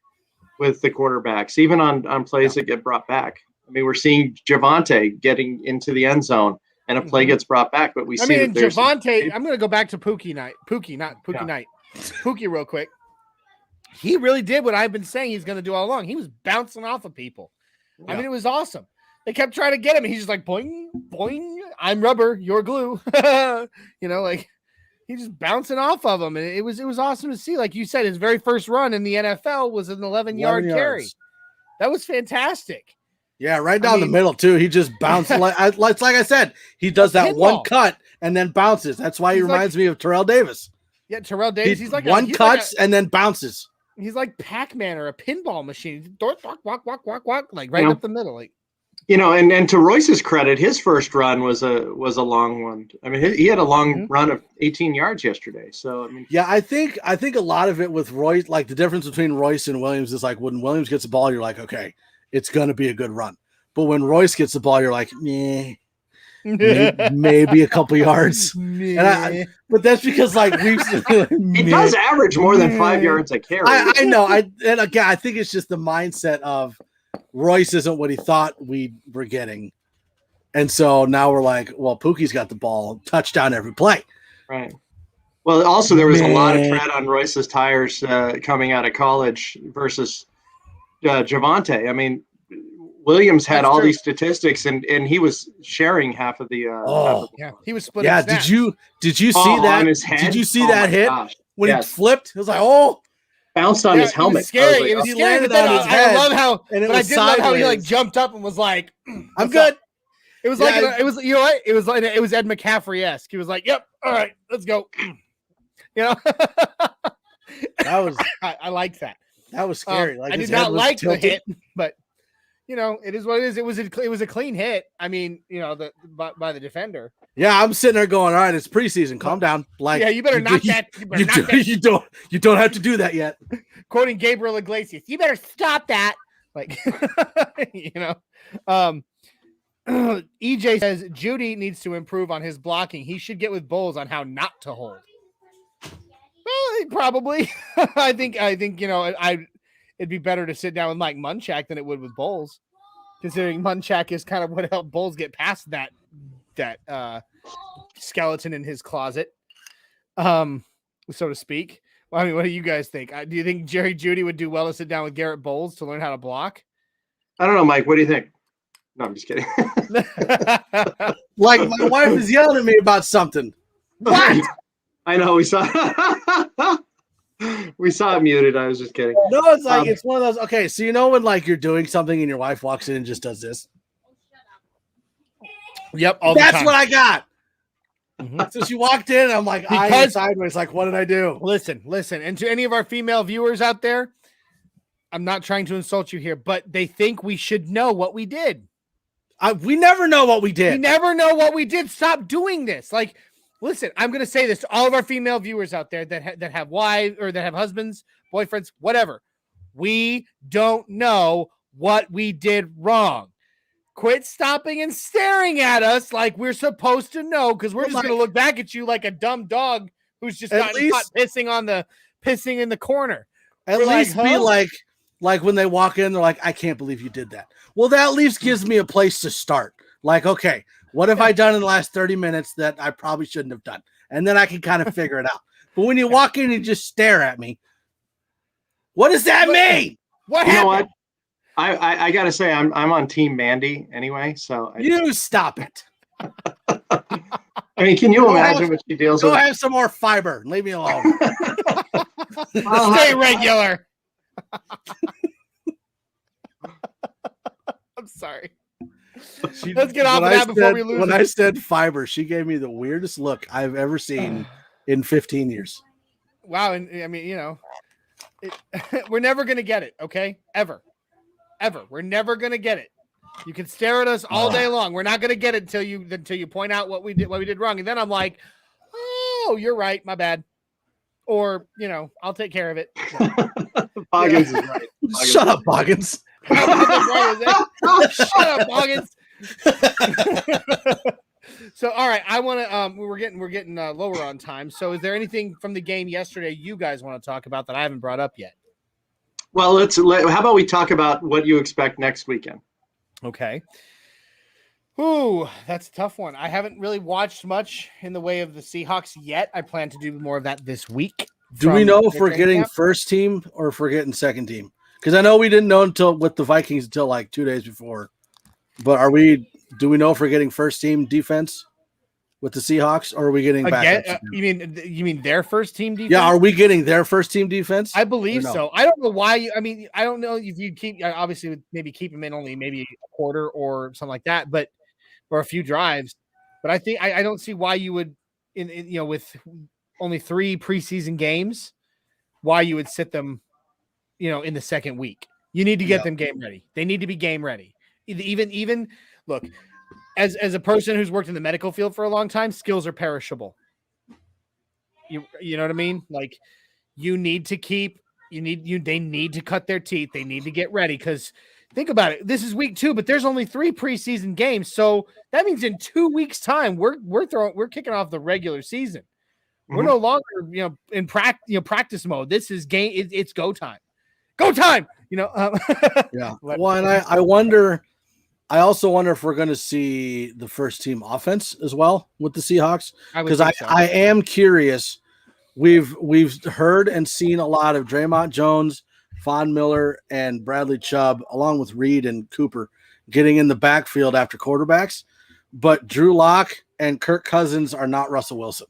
the quarterbacks, even on plays that get brought back. I mean, we're seeing Javonte getting into the end zone, and a play gets brought back. But I mean, Javonte. I'm going to go back to Pookie Knight. Pookie, real quick. He really did what I've been saying he's going to do all along. He was bouncing off of people. I mean, it was awesome. They kept trying to get him, and he's just like, boing, boing, I'm rubber, you're glue. Like he's just bouncing off of them. And it was awesome to see. Like you said, his very first run in the NFL was an 11-yard carry. That was fantastic. Yeah, right down the middle, too. He just bounced. like I said, he does that one cut and then bounces. That's why he reminds me of Terrell Davis. Yeah, Terrell Davis. He's like one cuts and then bounces. He's like Pac-Man or a pinball machine. Walk, like right up the middle. Like, and to Royce's credit, his first run was a long one. I mean, he had a long run of 18 yards yesterday. So I mean, yeah, I think a lot of it with Royce, like the difference between Royce and Williams is like when Williams gets the ball, you're like, okay, it's gonna be a good run. But when Royce gets the ball, you're like, maybe a couple yards. But that's because like he does average more than 5 yards a carry. I know. And again, I think it's just the mindset of Royce isn't what he thought we were getting. And so now we're like, well, Pookie's got the ball, touchdown every play. Right. Well, also there was a lot of tread on Royce's tires coming out of college versus Javonte. I mean, Williams had all these statistics, and he was sharing half of the. He was splitting. Yeah, snaps. did you see that? On his head? Did you see that hit when he flipped? It was like, bounced on his helmet. It was scary. It was He scary. landed on his head. I love how, and but I did love how he like jumped up and was like, "I'm good." It was like it was what? It was like it was Ed McCaffrey-esque. He was like, "Yep, all right, let's go." That was. I liked that. That was scary. I did not like the hit, but. It is what it is. It was a clean hit. I mean, by the defender. Yeah, I'm sitting there going, all right, it's preseason. Calm down. Like, yeah, you better knock that. You don't have to do that yet. Quoting Gabriel Iglesias, you better stop that. Like, EJ says Judy needs to improve on his blocking. He should get with Bowles on how not to hold. Well, probably. I think it'd be better to sit down with Mike Munchak than it would with Bowles, considering Munchak is kind of what helped Bowles get past that skeleton in his closet, so to speak. Well, I mean, what do you guys think? Do you think Jerry Jeudy would do well to sit down with Garrett Bowles to learn how to block? I don't know, Mike. What do you think? No, I'm just kidding. Like my wife is yelling at me about something. What? I know we saw. We saw it muted. I was just kidding. No, it's like it's one of those. Okay, so when like you're doing something and your wife walks in and just does this. Yep, that's what I got. Mm-hmm. So she walked in, and I'm like, I sideways, like, what did I do? Listen, and to any of our female viewers out there, I'm not trying to insult you here, but they think we should know what we did. We never know what we did. We never know what we did. Stop doing this. Like. Listen, I'm going to say this to all of our female viewers out there that have wives or that have husbands, boyfriends, whatever. We don't know what we did wrong. Quit stopping and staring at us like we're supposed to know, because we're just going to look back at you like a dumb dog who's just gotten caught pissing in the corner. At least be like when they walk in, they're like, I can't believe you did that. Well, that at least gives me a place to start. Like, okay. What have I done in the last 30 minutes that I probably shouldn't have done? And then I can kind of figure it out. But when you walk in and just stare at me, what does that mean? What happened? You know what? I got to say, I'm on Team Mandy anyway. So you stop it. I mean, can you imagine what she deals with? Go have some more fiber. Leave me alone. Stay regular. I'm sorry. Let's get off of that before we lose. When I said fiber, she gave me the weirdest look I've ever seen in 15 years. Wow. And I mean, we're never going to get it. Okay. Ever. ever. We're never going to get it. You can stare at us all day long. We're not going to get it until you point out what we did wrong. And then I'm like, oh, you're right. My bad. Or, I'll take care of it. Boggins is right. Shut up, Boggins. Shut up, Boggins. So, all right, I want to. We're getting lower on time. So, is there anything from the game yesterday you guys want to talk about that I haven't brought up yet? Well, how about we talk about what you expect next weekend? Okay. Ooh, that's a tough one. I haven't really watched much in the way of the Seahawks yet. I plan to do more of that this week. Do we know if we're getting first team or if we're getting second team? Because I know we didn't know with the Vikings until like 2 days before. But do we know if we're getting first team defense with the Seahawks, or are we getting back? You mean their first team defense? Yeah, are we getting their first team defense? I believe so. I don't know why. I don't know if you keep. Obviously, maybe keep them in only maybe a quarter or something like that, or a few drives. But I think I don't see why you would, with only 3 preseason games, why you would sit them, in the second week. You need to get them game ready. They need to be game ready. Even look, as a person who's worked in the medical field for a long time, skills are perishable. You know what I mean? Like, they need to cut their teeth. They need to get ready, because think about it. This is week 2, but there's only 3 preseason games. So that means in 2 weeks time, we're kicking off the regular season. Mm-hmm. We're no longer, in practice mode. This is game. It's go time. Go time. Yeah. Well, and I also wonder if we're going to see the first team offense as well with the Seahawks, because I am curious. We've heard and seen a lot of Draymond Jones, Von Miller, and Bradley Chubb, along with Reed and Cooper, getting in the backfield after quarterbacks. But Drew Lock and Kirk Cousins are not Russell Wilson.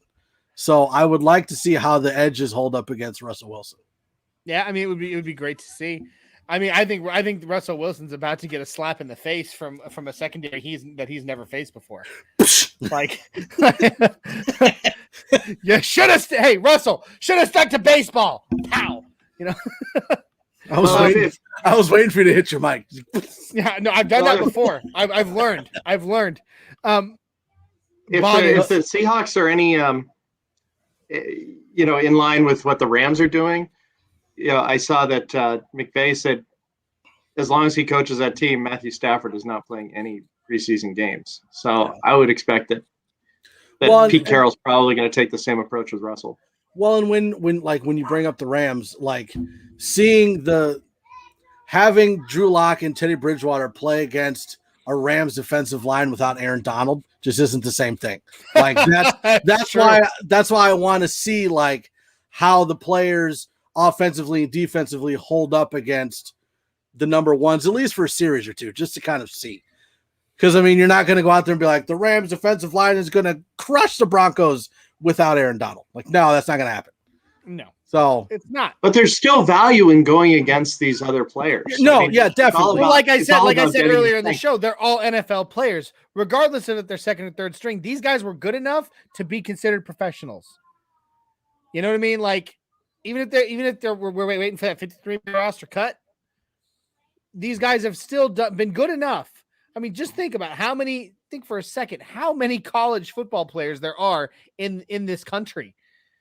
So I would like to see how the edges hold up against Russell Wilson. Yeah, it would be great to see. I think Russell Wilson's about to get a slap in the face from a secondary he's never faced before. Like, hey, Russell should have stuck to baseball. Pow. I was waiting for you to hit your mic. Yeah, no, I've done that before. I've learned. If the Seahawks are any in line with what the Rams are doing, I saw that McVay said as long as he coaches that team, Matthew Stafford is not playing any preseason games. So I would expect that Pete Carroll's probably going to take the same approach with Russell. Well, and when you bring up the Rams, like having Drew Lock and Teddy Bridgewater play against a Rams defensive line without Aaron Donald just isn't the same thing. Like that's why I want to see like how the players offensively and defensively hold up against the number ones, at least for a series or two, just to kind of see. Because you're not going to go out there and be like, the Rams defensive line is going to crush the Broncos without Aaron Donald. Like, no, that's not going to happen. No. So it's not. But there's still value in going against these other players. No, definitely. Well, like I said earlier in the show, they're all NFL players, regardless of if they're second or third string. These guys were good enough to be considered professionals. You know what I mean? Like, even if we're waiting for that 53 roster cut, these guys have still been good enough. Just think about how many college football players there are in this country.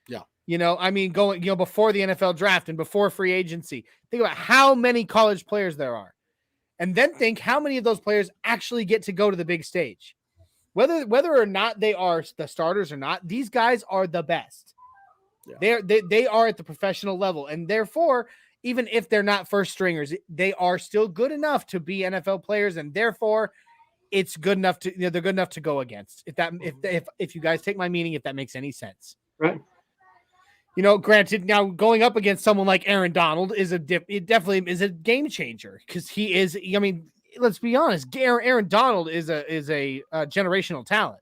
Yeah. Going, before the NFL draft and before free agency, think about how many college players there are. And then think how many of those players actually get to go to the big stage. Whether or not they are the starters or not, these guys are the best. Yeah. They are at the professional level, and therefore, even if they're not first stringers, they are still good enough to be NFL players, and therefore, it's good enough to they're good enough to go against. If you guys take my meaning, if that makes any sense, right? Granted, now going up against someone like Aaron Donald it definitely is a game changer, because he is. Let's be honest, Aaron Donald is a generational talent.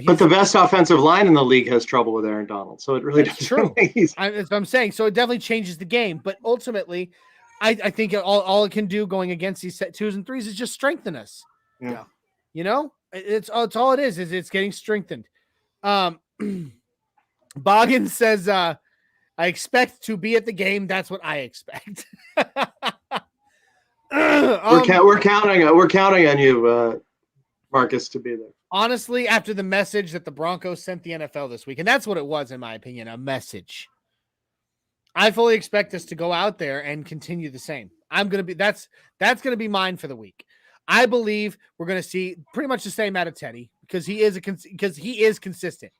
But the best offensive line in the league has trouble with Aaron Donald, so it really that's true. That's what I'm saying. So it definitely changes the game, but ultimately, I think all it can do going against these set 2s and 3s is just strengthen us. Yeah. It's all it is it's getting strengthened. Boggins says, I expect to be at the game. That's what I expect. We're counting on you, Marcus, to be there. Honestly, after the message that the Broncos sent the NFL this week, and that's what it was, in my opinion, a message. I fully expect us to go out there and continue the same. That's going to be mine for the week. I believe we're going to see pretty much the same out of Teddy because he is consistent.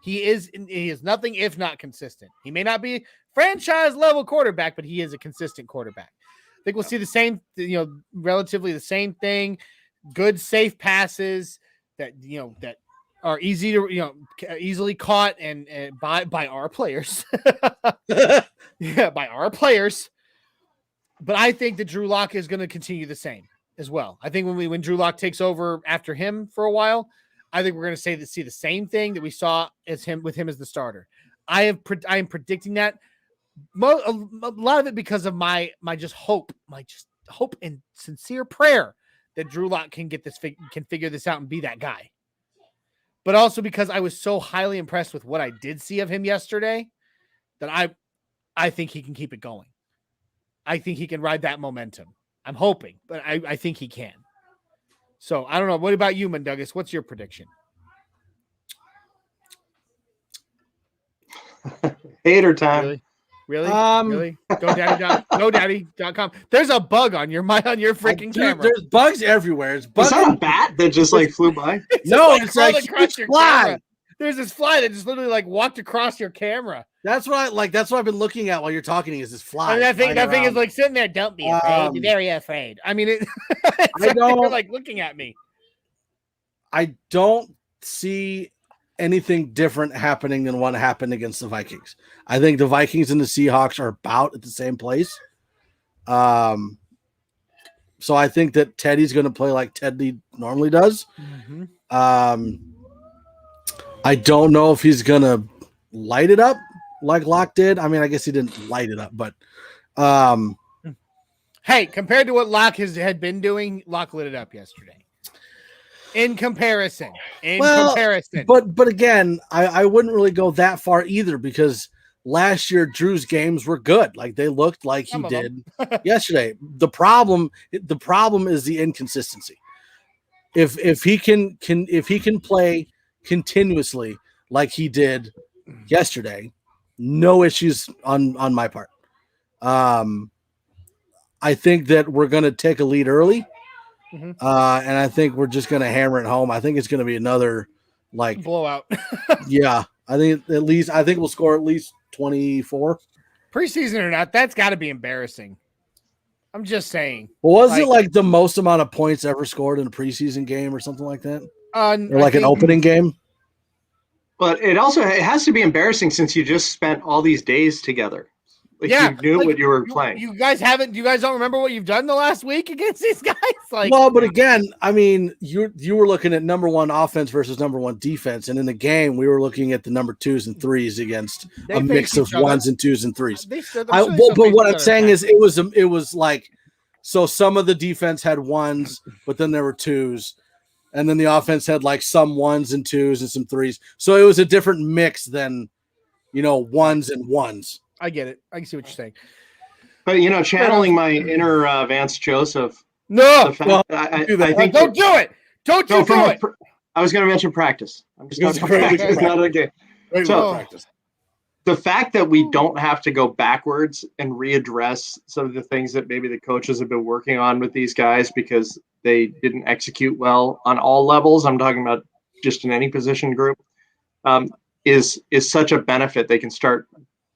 He is nothing if not consistent. He may not be franchise level quarterback, but he is a consistent quarterback. I think we'll see the same, relatively the same thing. Good, safe passes that are easy to easily caught and by our players. Yeah, by our players. But I think that Drew Lock is going to continue the same as well. I think when Drew Lock takes over after him for a while, I think we're going to see the same thing that we saw with him as the starter. I am predicting that a lot of it because of my hope and sincere prayer that Drew Lock can figure this out and be that guy. But also because I was so highly impressed with what I did see of him yesterday that I think he can keep it going. I think he can ride that momentum. I'm hoping, but I think he can. So I don't know. What about you, Mundugas? What's your prediction? Hater time. Really? Really? GoDaddy.com. There's a bug on your freaking camera. There's bugs everywhere. It's bugs. Is that a bat that just flew by? It's like across your fly. camera. There's this fly that just literally walked across your camera. That's what I've been looking at while you're talking. Is this fly? I mean, that thing is sitting there. Don't be afraid. Be very afraid. I mean, you're looking at me. I don't see anything different happening than what happened against the Vikings. I think the Vikings and the Seahawks are about at the same place. So I think that Teddy's going to play like Teddy normally does. Mm-hmm. I don't know if he's going to light it up like Locke did. I mean, I guess he didn't light it up, but hey, compared to what Locke had been doing, Locke lit it up yesterday. In comparison. But again, I wouldn't really go that far either because last year Drew's games were good. Like they looked like he did yesterday. The problem is the inconsistency. If he can play continuously like he did yesterday, no issues on my part. I think that we're going to take a lead early. Mm-hmm. And I think we're just going to hammer it home. I think it's going to be another blowout. Yeah. I think we'll score at least 24. Preseason or not, that's got to be embarrassing. I'm just saying. Well, was it the most amount of points ever scored in a preseason game or something like that? Or an opening game? But it has to be embarrassing since you just spent all these days together. You knew what you were playing. You guys don't remember what you've done the last week against these guys? Well, but again, I mean, you were looking at number one offense versus number one defense, and in the game, we were looking at the number 2s and 3s against a mix of 1s and 2s and 3s. But what I'm saying is, it was like, so some of the defense had 1s, but then there were 2s, and then the offense had some 1s and 2s and some 3s. So it was a different mix than 1s and 1s. I get it. I can see what you're saying. But channeling my inner Vance Joseph. No, I think don't do it. Don't do it. I was going to mention practice. I'm just going to practice, not a game. Practice. The fact that we don't have to go backwards and readdress some of the things that maybe the coaches have been working on with these guys because they didn't execute well on all levels. I'm talking about just in any position group. Is such a benefit. They can start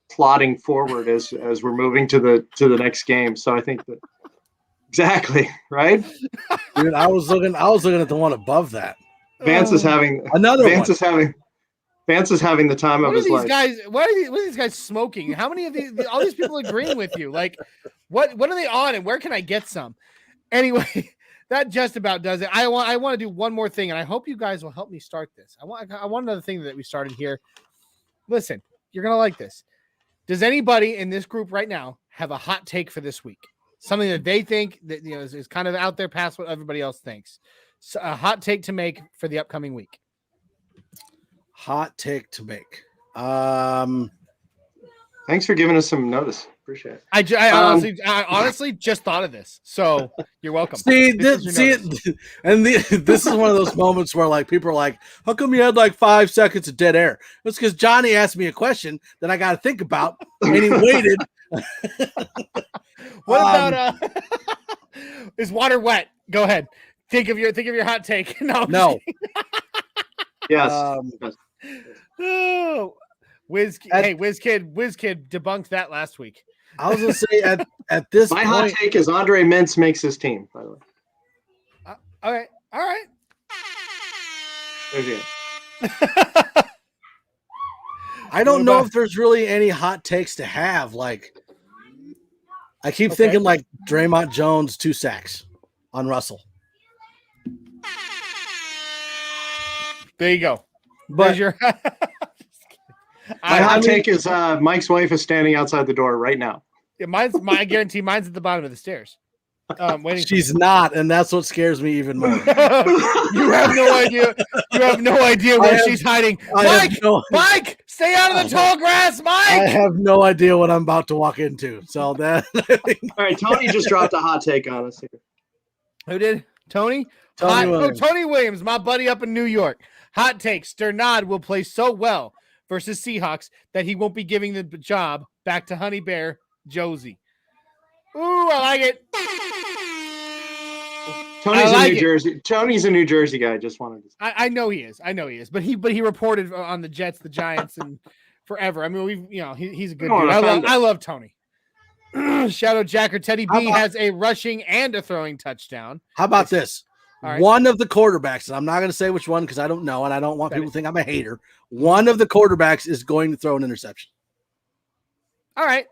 plotting forward as we're moving to the next game. So I think that exactly right. Dude, I was looking at the one above that. Vance is having another. Vance is having the time of his life. What are these guys smoking? How many of all these people agreeing with you? What are they on and where can I get some? Anyway, that just about does it. I want to do one more thing, and I hope you guys will help me start this. I want another thing that we started here. Listen, you're gonna like this. Does anybody in this group right now have a hot take for this week? Something that they think that is kind of out there past what everybody else thinks. So a hot take to make for the upcoming week. Hot take to make. Thanks for giving us some notice. Appreciate it. I honestly just thought of this, so you're welcome. This is one of those moments where like people are like, "How come you had like 5 seconds of dead air?" It's because Johnny asked me a question that I got to think about, and he waited. What about is water wet? Go ahead. Think of your hot take. No. Yes. Oh, WizKid debunked that last week. I was gonna say at this my point, hot take is Andre Mintz makes his team. By the way. All right. There's you. I don't know if there's really any hot takes to have. Like, I keep thinking like Draymond Jones 2 sacks on Russell. There you go. But your my hot take is Mike's wife is standing outside the door right now. Yeah, I guarantee mine's at the bottom of the stairs. Waiting. She's not, and that's what scares me even more. You have no idea. You have no idea where she's hiding. Mike, stay out of the tall grass, Mike. I have no idea what I'm about to walk into. So that. All right, Tony just dropped a hot take on us here. Who did? Tony? Tony Williams, my buddy up in New York. Hot take: Sternad will play so well versus Seahawks that he won't be giving the job back to Honey Bear Josie. Ooh, I like it. Tony's a New Jersey guy. Just wanted to. I know he is. But he reported on the Jets, the Giants, and forever. I mean, he's a good dude. I love Tony. Shadow Jacker Teddy B has a rushing and a throwing touchdown. How about this? Right. One of the quarterbacks, and I'm not going to say which one because I don't know, and I don't want people to think I'm a hater. One of the quarterbacks is going to throw an interception. All right.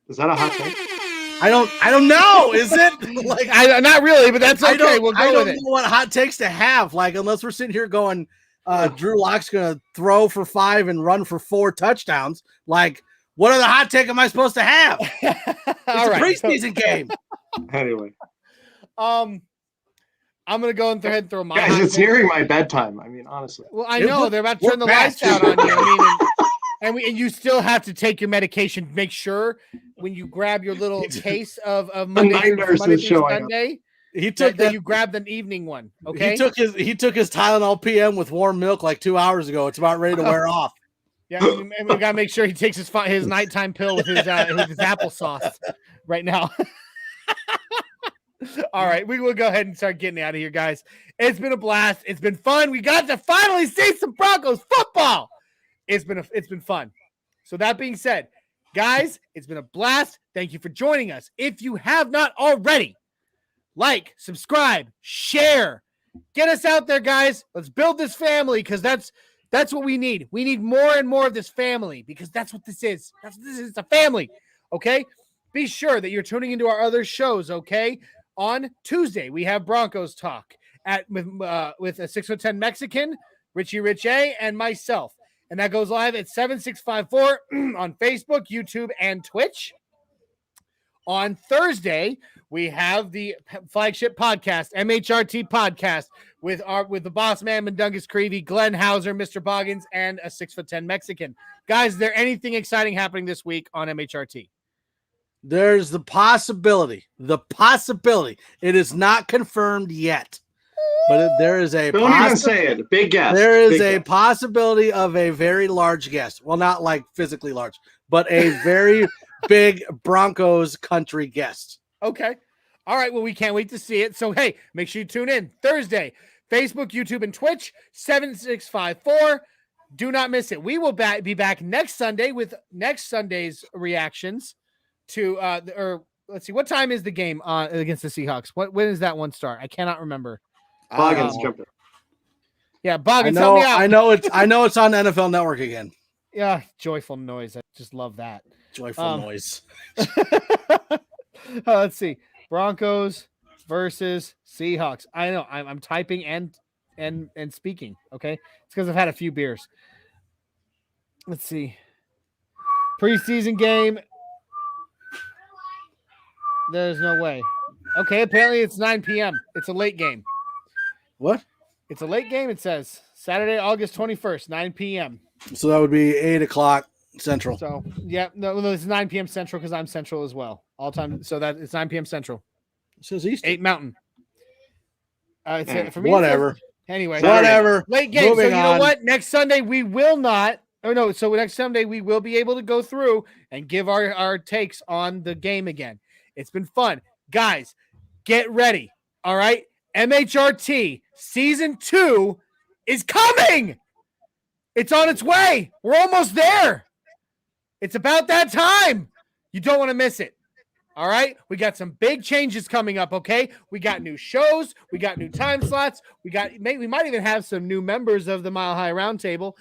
Is that a hot take? I don't know. Is it? Like not really, but that's okay. We'll go with it. I don't know what hot takes to have. Like, unless we're sitting here going, Drew Lock's going to throw for 5 and run for 4 touchdowns. Like, what other hot take am I supposed to have? It's a preseason game. Anyway. I'm going to go ahead and throw my guys, it's nearing my bedtime. I mean, honestly. Well, I know. They're about to turn the lights out on you. I mean, and you still have to take your medication. Make sure when you grab your little case of Monday through Sunday, that you grab the evening one. Okay. He took his Tylenol PM with warm milk like 2 hours ago. It's about ready to wear off. Yeah, and we got to make sure he takes his nighttime pill with his applesauce right now. All right, we will go ahead and start getting out of here, guys. It's been a blast. It's been fun. We got to finally see some Broncos football. It's been fun. So that being said, guys, it's been a blast. Thank you for joining us. If you have not already, like, subscribe, share, get us out there, guys. Let's build this family because that's what we need. We need more and more of this family because that's what this is. This is a family. Okay. Be sure that you're tuning into our other shows. Okay. On Tuesday, we have Broncos Talk with a 6'10" Mexican, Richie Rich A, and myself. And that goes live at 7654 on Facebook, YouTube, and Twitch. On Thursday, we have the flagship podcast, MHRT Podcast, with the boss man, Mundungus Creevy, Glenn Hauser, Mr. Boggins, and a 6'10" Mexican. Guys, is there anything exciting happening this week on MHRT? There's the possibility. It is not confirmed yet, but there is a. Don't even say it. Big guess. There is a possibility of a very large guest. Well, not like physically large, but a very big Broncos country guest. Okay. All right. Well, we can't wait to see it. So, hey, make sure you tune in Thursday, Facebook, YouTube, and Twitch, 7654. Do not miss it. We will be back next Sunday with next Sunday's reactions to let's see, what time is the game against the Seahawks? When does that one start? I cannot remember. Boggins jumped in. Yeah, Boggins, help me out. I know it's on NFL Network again. Yeah, joyful noise. I just love that. Joyful noise. Let's see. Broncos versus Seahawks. I know. I'm typing and speaking. Okay, it's because I've had a few beers. Let's see. Preseason game. There's no way. Okay, apparently it's 9 p.m. It's a late game. What? It's a late game, it says. Saturday, August 21st, 9 p.m. So that would be 8 o'clock Central. So yeah, no, it's 9 p.m. Central because I'm Central as well. All time. So that it's 9 p.m. Central. It says Eastern. 8 Mountain. For me, Whatever. Anyway, Whatever. late game. Moving So you know on. what? Next Sunday we will not. Oh no! So next Sunday we will be able to go through and give our takes on the game again. It's been fun, guys. Get ready. All right, MHRT season 2 is coming. It's on its way. We're almost there. It's about that time. You don't want to miss it. All right. We got some big changes coming up. Okay. We got new shows. We got new time slots. We might even have some new members of the Mile High Roundtable.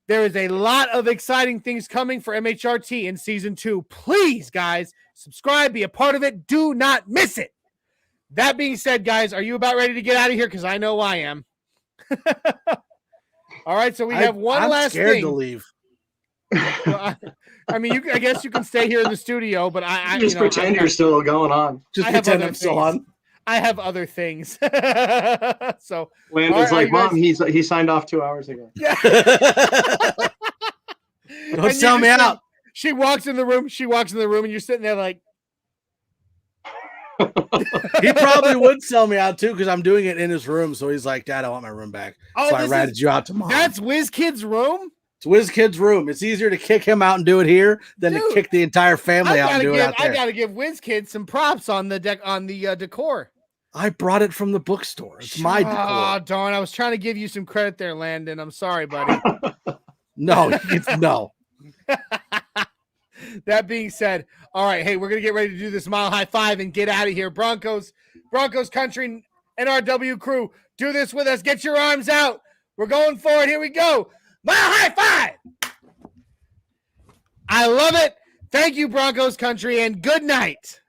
There is a lot of exciting things coming for MHRT in season 2. Please, guys, subscribe, be a part of it. Do not miss it. That being said, guys, are you about ready to get out of here? Because I know I am. All right. So we have one last thing. I'm scared to leave. Well, I mean, I guess you can stay here in the studio, but I just pretend you're still going on. Just pretend I'm still on. I have other things. So Landon's like, Mom, he signed off 2 hours ago. Yeah. Don't sell me out. She walks in the room, and you're sitting there like. He probably would sell me out too because I'm doing it in his room. So he's like, Dad, I want my room back. So I ratted you out to Mom. That's WizKid's room? It's WizKid's room. It's easier to kick him out and do it here than to kick the entire family out and do it out there. I got to give WizKid some props on the decor. I brought it from the bookstore. It's my decor. Oh, darn. I was trying to give you some credit there, Landon. I'm sorry, buddy. No. That being said, all right, hey, we're going to get ready to do this Mile High Five and get out of here. Broncos country, NRW crew, do this with us. Get your arms out. We're going forward. Here we go. Mile High Five. I love it. Thank you, Broncos country, and good night.